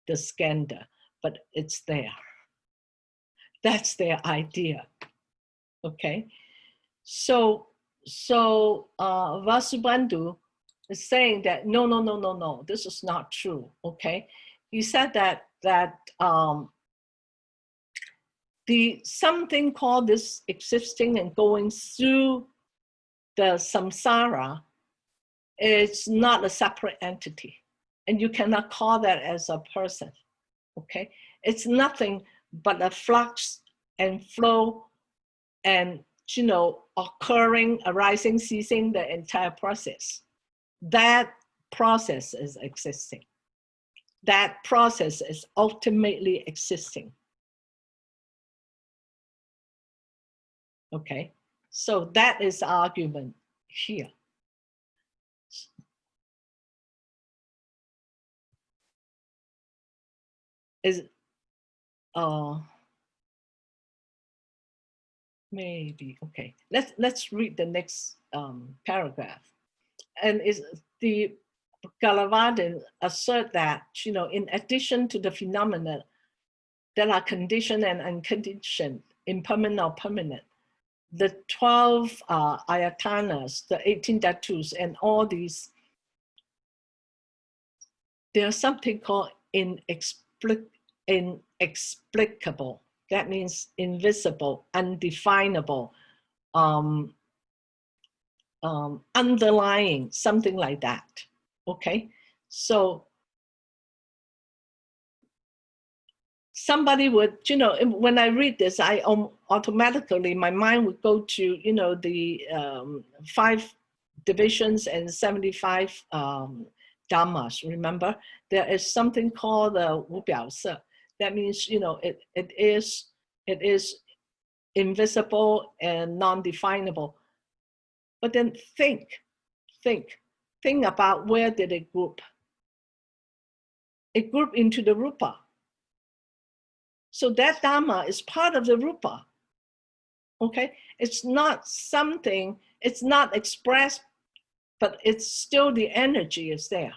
the skandha, but it's there. That's their idea. Okay, so Vasubandhu is saying that no, this is not true. Okay, he said that the something called this existing and going through the samsara is not a separate entity, and you cannot call that as a person. Okay, it's nothing but a flux and flow and, you know, occurring, arising, ceasing, the entire process. That process is existing. That process is ultimately existing. Okay, so that is the argument here. Is maybe okay. Let's read the next paragraph. And is the Galavadin assert that, you know, in addition to the phenomena that are conditioned and unconditioned, impermanent or permanent, the 12 ayatanas, the 18 dhatus, and all these, there's something called inexplicable. That means invisible, undefinable, underlying, something like that. Okay, so somebody would, when I read this, I automatically, my mind would go to, the 5 divisions and 75 dhammas. Remember, there is something called the 无表色. That means, it is invisible and non-definable. But then think about where did it group? It grouped into the rupa. So that dhamma is part of the rupa. Okay, it's not something, it's not expressed, but it's still the energy is there.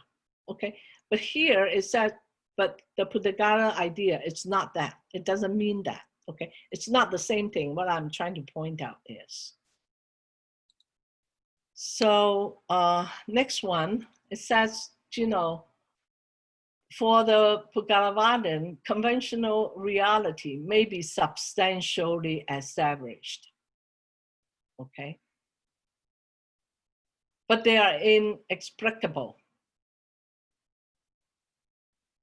Okay, but here it says, but the Buddhagara idea, it's not that. It doesn't mean that. Okay, it's not the same thing. What I'm trying to point out is. So next one, it says, for the Puggalavadan, conventional reality may be substantially established. Okay, but they are inexplicable.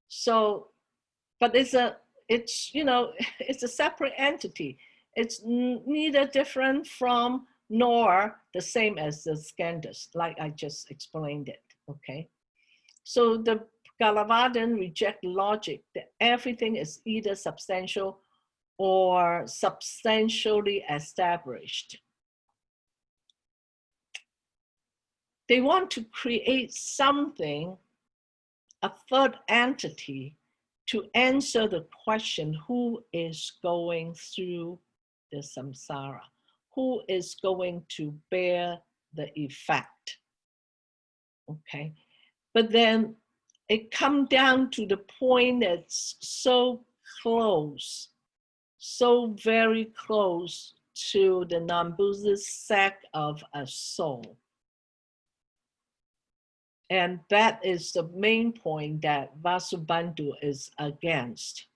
So, but it's a separate entity. It's neither different from nor the same as the skandhas, like I just explained it. Okay, so the Puggalavadan reject logic that everything is either substantial or substantially established. They want to create something, a third entity, to answer the question, who is going through the samsara? Who is going to bear the effect? Okay, but then it comes down to the point that's so close, so very close to the non-Buddhist sect of a soul. And that is the main point that Vasubandhu is against.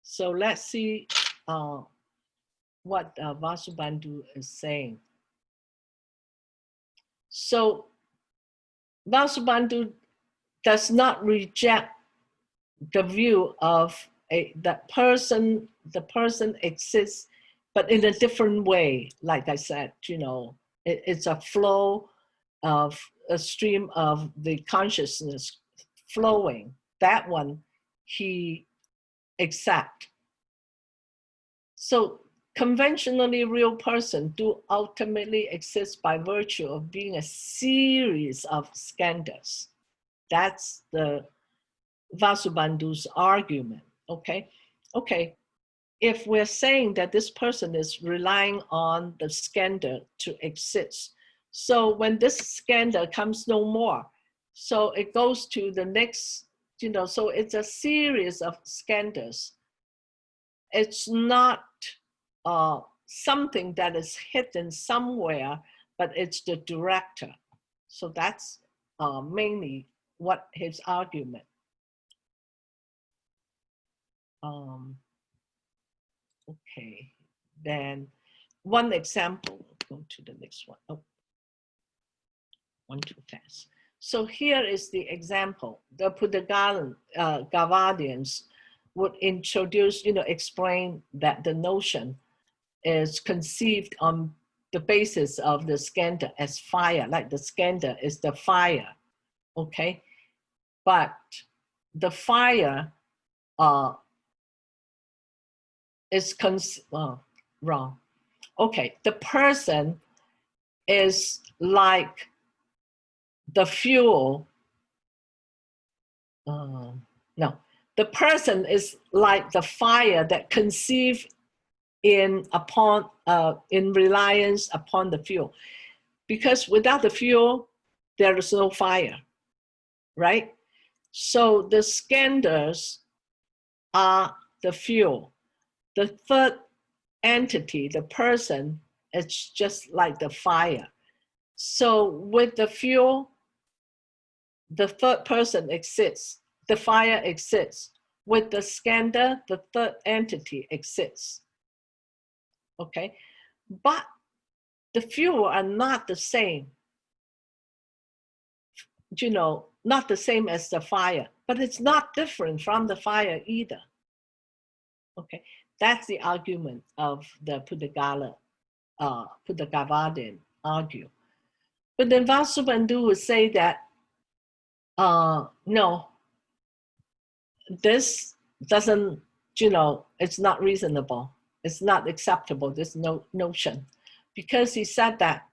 So let's see what Vasubandhu is saying. So Vasubandhu does not reject the view of the person exists, but in a different way. Like I said, it's a flow of a stream of the consciousness flowing. That one he accepts. So conventionally real person do ultimately exist by virtue of being a series of skandhas. That's the Vasubandhu's argument. Okay, if we're saying that this person is relying on the skandha to exist, so when this skandha comes no more, so it goes to the next, so it's a series of skandhas. It's not something that is hidden somewhere, but it's the director. So that's mainly what his argument. Okay, then one example, go to the next one. Oh, one too fast. So here is the example. The Buddhagavadians would introduce, explain that the notion is conceived on the basis of the skandha as fire, like the skandha is the fire, okay? But the fire is wrong. Okay, the person is like the fuel. No, the person is like the fire that conceived in reliance upon the fuel. Because without the fuel, there is no fire, right? So the skandhas are the fuel. The third entity, the person, it's just like the fire. So with the fuel, the third person exists, the fire exists. With the skandha, the third entity exists. Okay, but the fuel are not the same, not the same as the fire, but it's not different from the fire either. Okay, that's the argument of the Puddagalavan argue. But then Vasubandhu would say that, no, this doesn't, it's not reasonable. It's not acceptable, this notion. Because he said that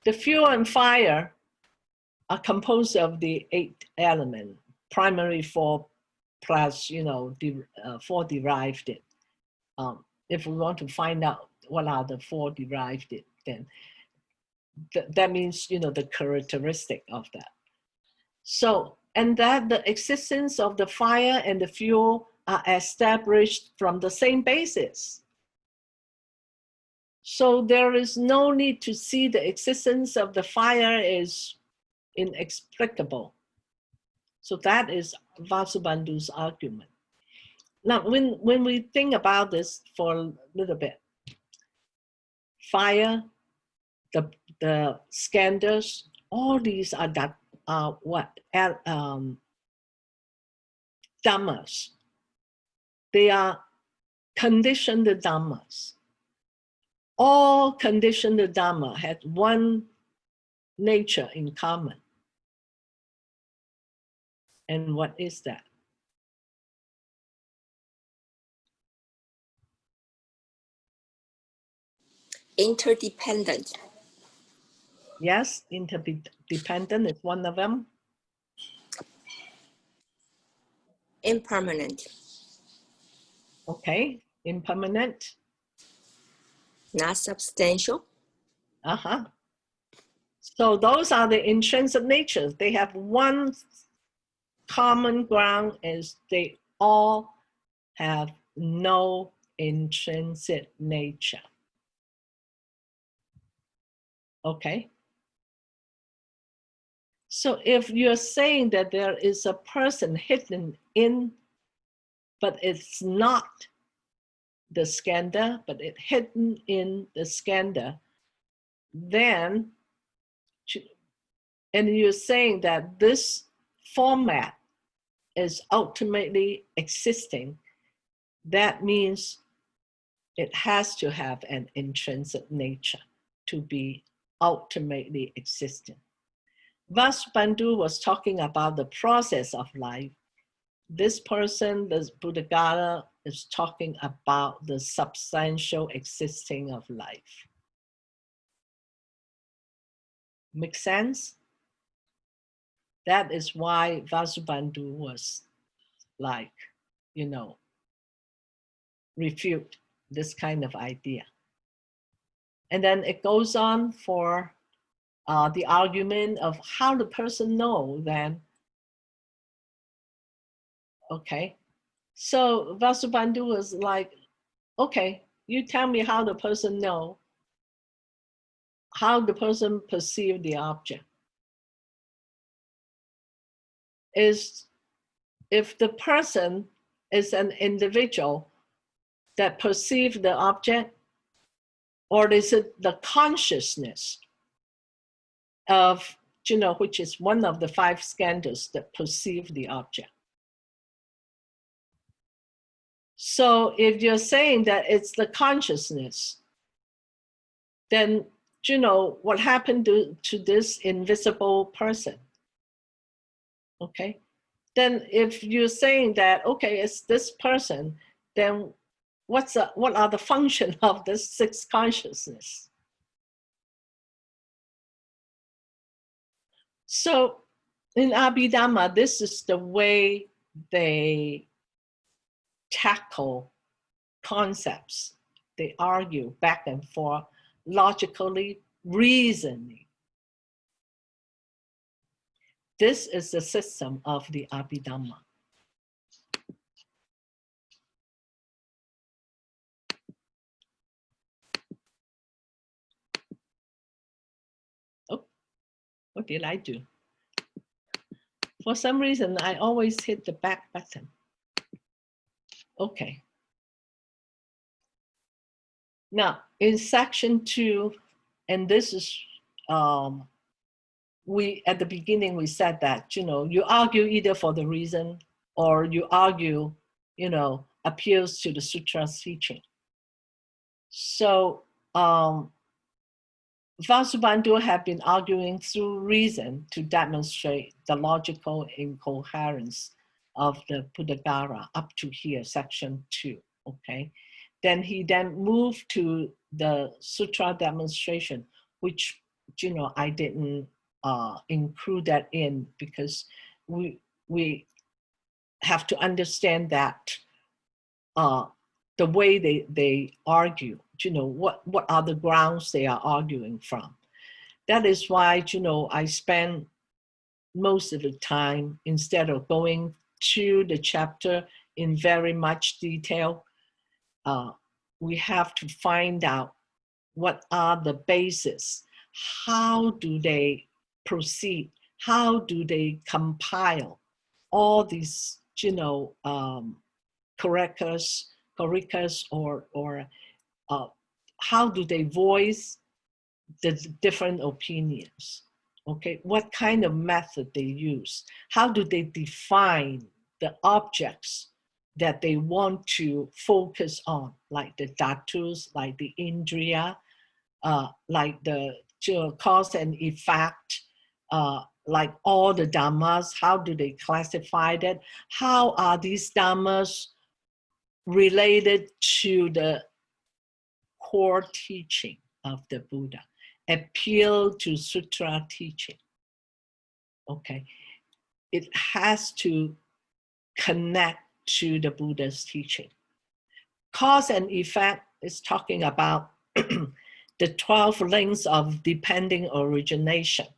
the fuel and fire are composed of the 8 elements, primary 4 plus, 4 derived it. If we want to find out what are the 4 derived it, then that means, the characteristic of that. So, and that the existence of the fire and the fuel are established from the same basis. So there is no need to see the existence of the fire is inexplicable. So that is Vasubandhu's argument. Now, when we think about this for a little bit, fire, the skandhas, all these are what? Dhammas. They are conditioned dhammas. All conditioned dhamma had one nature in common. And what is that? Interdependent. Yes, interdependent is one of them. Impermanent. Okay, impermanent. Not substantial. So those are the intrinsic natures. They have one common ground, is they all have no intrinsic nature. Okay. So if you're saying that there is a person hidden in, but it's not the skandha, but it's hidden in the skandha, then, and you're saying that this format is ultimately existing, that means it has to have an intrinsic nature to be ultimately existing. Vasubandhu was talking about the process of life. This person, the Buddhagala, is talking about the substantial existing of life. Make sense? That is why Vasubandhu was like, refute this kind of idea. And then it goes on for the argument of how the person know then. Okay, so Vasubandhu was like, okay, you tell me how the person know, how the person perceive the object. Is if the person is an individual that perceive the object, or is it the consciousness of, which is one of the 5 skandhas that perceive the object. So if you're saying that it's the consciousness, then, what happened to this invisible person? Okay, then if you're saying that, okay, it's this person, then what are the function of this 6 consciousness? So in Abhidhamma, this is the way they tackle concepts. They argue back and forth, logically reasoning. This is the system of the Abhidhamma. Oh, what did I do? For some reason, I always hit the back button. Okay. Now, in section 2, And this is, we, at the beginning, we said that, you know, you argue either for the reason or you argue, you know, appeals to the Sutras teaching. So Vasubandhu have been arguing through reason to demonstrate the logical incoherence of the Buddhagara up to here, section 2, okay? Then he moved to the sutra demonstration, which, you know, I didn't include that in because we have to understand that the way they argue, you know, what are the grounds they are arguing from. That is why, you know, I spend most of the time, instead of going to the chapter in very much detail, we have to find out what are the bases. How do they proceed? How do they compile all these, you know, correctors or how do they voice the different opinions? Okay, what kind of method they use? How do they define the objects that they want to focus on, like the dhatus, like the indriya, like the cause and effect, like all the dhammas? How do they classify that? How are these dhammas related to the core teaching of the Buddha? Appeal to sutra teaching. Okay, it has to connect to the Buddha's teaching. Cause and effect is talking about the 12 links of depending origination.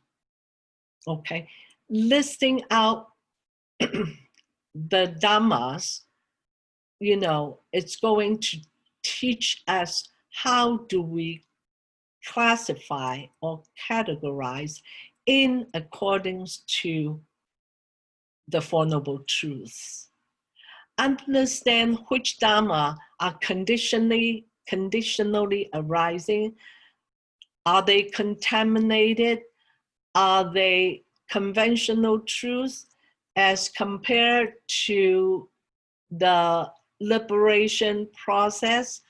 Okay, listing out the dhammas, you know, it's going to teach us how do we classify or categorize in accordance to the Four Noble Truths. Understand which dhamma are conditionally arising. Are they contaminated? Are they conventional truths as compared to the liberation process?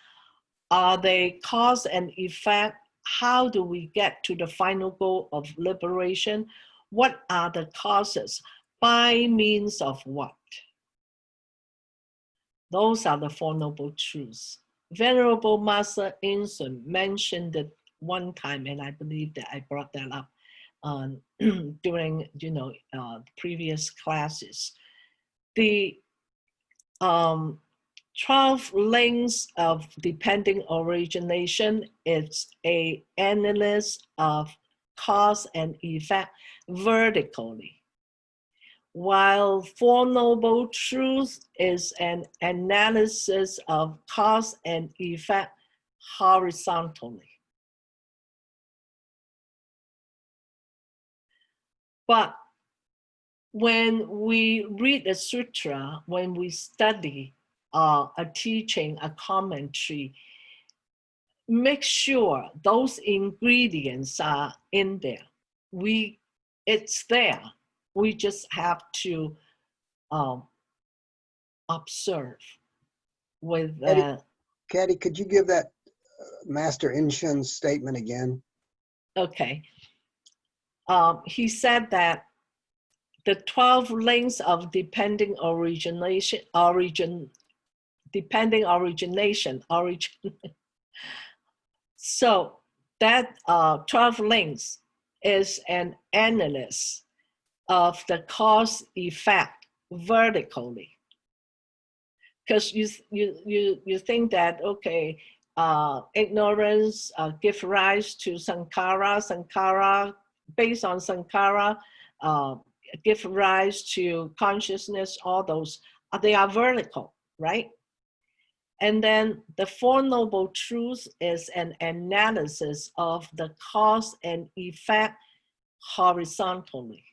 Are they cause and effect? How do we get to the final goal of liberation? What are the causes? By means of what? Those are the Four Noble Truths. Venerable Master Insun mentioned it one time, and I believe that I brought that up during, you know, previous classes. The 12 links of depending origination is an analysis of cause and effect vertically, while Four Noble Truths is an analysis of cause and effect horizontally. But when we read a sutra, when we study a teaching, a commentary, make sure those ingredients are in there. It's there. We just have to observe with. Caddy, could you give that Master Inshun's statement again? Okay. He said that the 12 links of depending origination. So that 12 links is an analysis of the cause effect vertically. Because you think that, okay, ignorance gives rise to sankhara, based on sankhara, give rise to consciousness, all those, they are vertical, right? And then the Four Noble Truths is an analysis of the cause and effect horizontally.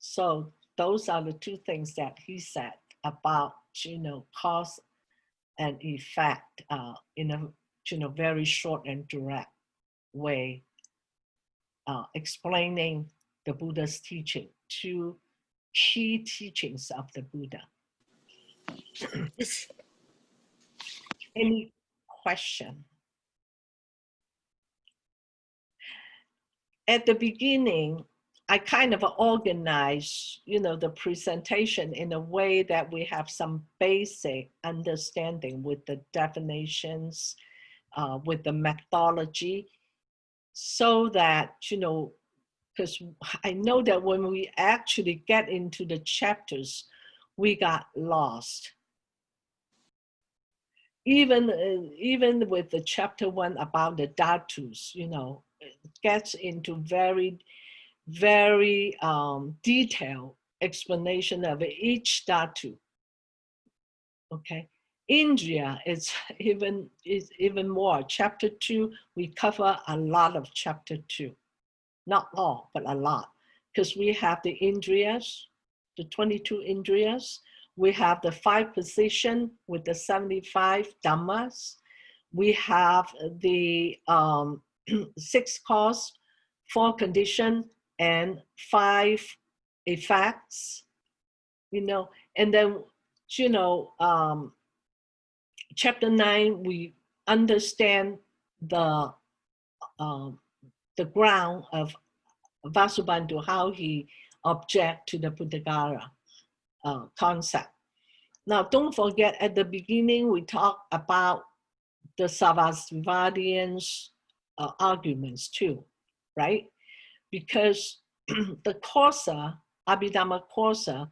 So those are the two things that he said about, you know, cause and effect in a very short and direct way, explaining the Buddha's teaching, two key teachings of the Buddha. Any question? At the beginning, I kind of organized, the presentation in a way that we have some basic understanding with the definitions, with the methodology, so that, because I know that when we actually get into the chapters, we got lost. Even with the chapter 1 about the dhatus, it gets into very, very detailed explanation of each dhatu. Okay, Indriya is even more. Chapter 2, we cover a lot of chapter 2, not all, but a lot, because we have the Indriyas, the 22 Indriyas. We have the 5 position with the 75 dhammas. We have the 6 cause, 4 condition, and 5 effects, and then, chapter 9, we understand the ground of Vasubandhu, how he object to the Buddhagara concept. Now, don't forget, at the beginning, we talked about the Sarvastivadians' arguments too, right? Because the Kosa, Abhidhamma Kosa,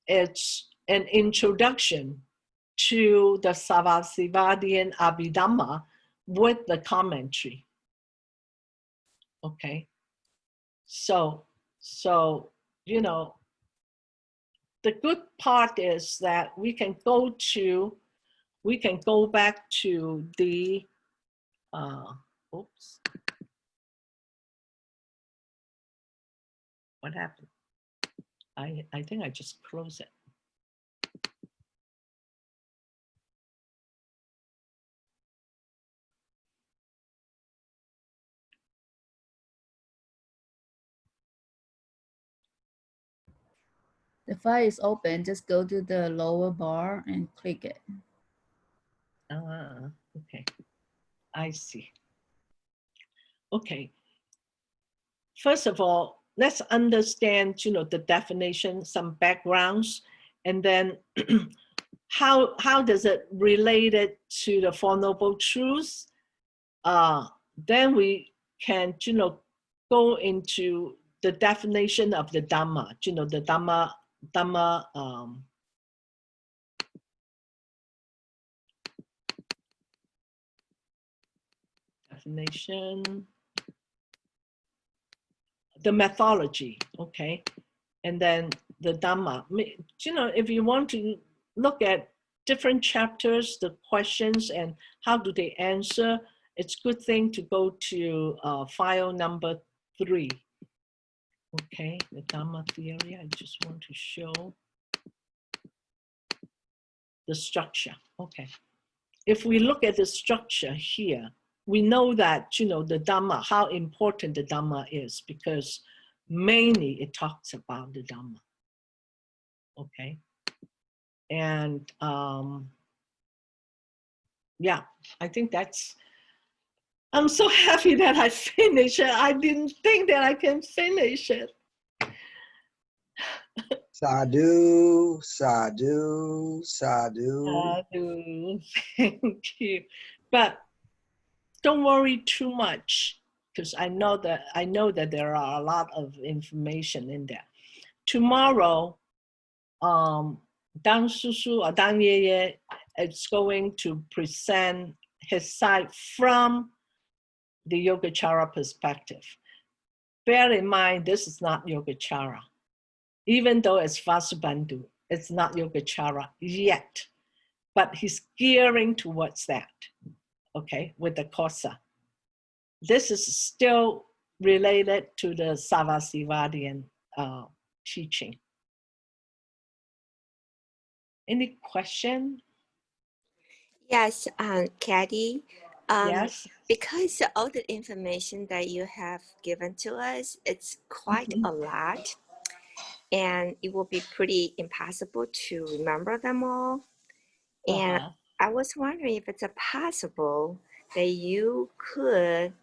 it's an introduction to the Sarvastivadian Abhidhamma with the commentary. Okay, so the good part is that we can go back to the oops, what happened? I think I just closed it. The file is open. Just go to the lower bar and click it. Okay, I see. Okay, first of all, let's understand, the definition, some backgrounds, and then how does it relate it to the Four Noble Truths? Then we can, go into the definition of the Dhamma, the Dhamma definition, the methodology, okay? And then the Dhamma. If you want to look at different chapters, the questions and how do they answer, it's a good thing to go to file number 3. Okay, the Dhamma theory, I just want to show the structure. Okay, if we look at the structure here, we know that, the Dhamma, how important the Dhamma is, because mainly it talks about the Dhamma. Okay, and yeah, I think that's, I'm so happy that I finished it. I didn't think that I can finish it. Sadhu, sadhu, sadhu. Sadhu, thank you. But don't worry too much, because I know that there are a lot of information in there. Tomorrow, Dan Susu or Dan Yeye is going to present his side from the Yogacara perspective. Bear in mind, this is not Yogacara. Even though it's Vasubandhu, it's not Yogacara yet, but he's gearing towards that, okay, with the Kosa. This is still related to the Sarvastivadian teaching. Any question? Yes, Kathy. Yes. Because all the information that you have given to us, it's quite Mhm. a lot, and it will be pretty impossible to remember them all. And Uh-huh. I was wondering if it's possible that you could,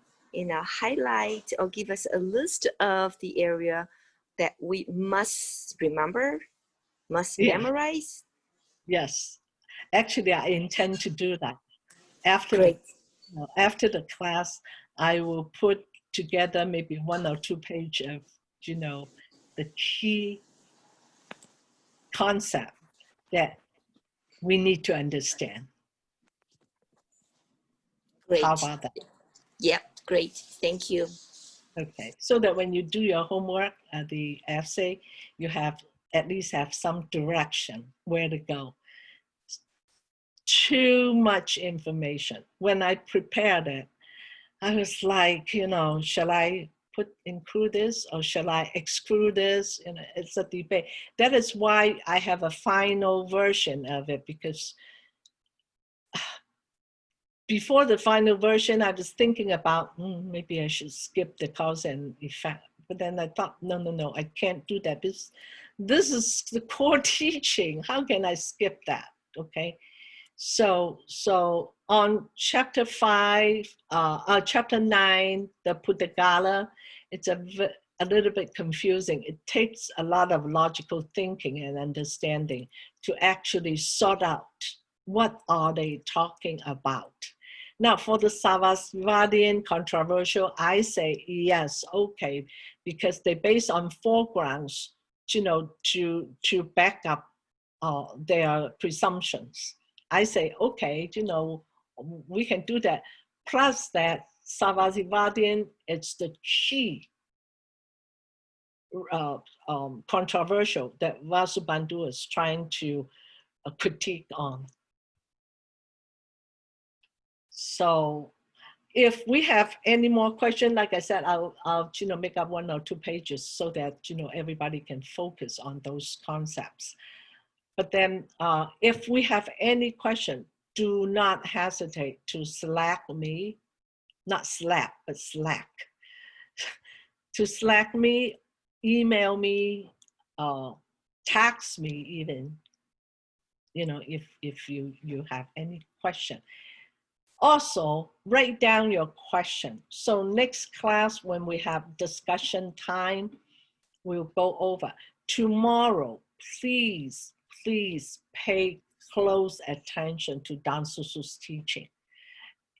highlight or give us a list of the area that we must remember, must Yeah. memorize. Yes. Actually, I intend to do that. After Great. after the class, I will put together maybe 1 or 2 pages of, the key concept that we need to understand. Great. How about that? Yep, great. Thank you. Okay, so that when you do your homework, the essay, you at least have some direction where to go. Too much information. When I prepared it, I was like, shall I include this or shall I exclude this? It's a debate. That is why I have a final version of it, because before the final version, I was thinking about maybe I should skip the cause and effect. But then I thought, no, I can't do that. This is the core teaching. How can I skip that? Okay. So on chapter 5, chapter 9, the Puttagala, it's a little bit confusing. It takes a lot of logical thinking and understanding to actually sort out what are they talking about. Now, for the Sarvasvadian controversial, I say yes, okay, because they based on 4 grounds, to back up their presumptions. I say, okay, we can do that. Plus that Sarvasvadian, it's the key controversial that Vasubandhu is trying to critique on. So if we have any more questions, like I said, I'll make up 1 or 2 pages so that everybody can focus on those concepts. But then if we have any question, do not hesitate to Slack me, not slap, but Slack. To Slack me, email me, text me even, if you have any question. Also, write down your question. So next class, when we have discussion time, we'll go over. Tomorrow, please pay close attention to Dan Susu's teaching.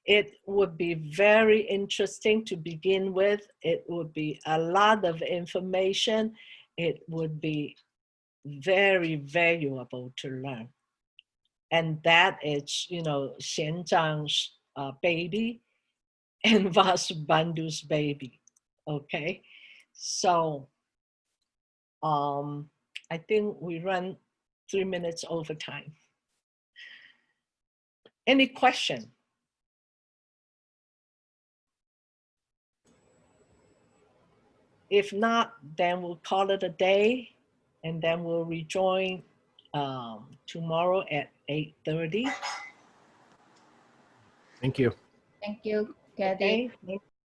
It would be very interesting to begin with. It would be a lot of information. It would be very valuable to learn. And that is, Xian Zhang's baby and Vasubandhu's baby, okay? So I think we run 3 minutes over time. Any question? If not, then we'll call it a day, and then we'll rejoin tomorrow at 8:30. Thank you. Thank you, Kathy. Okay.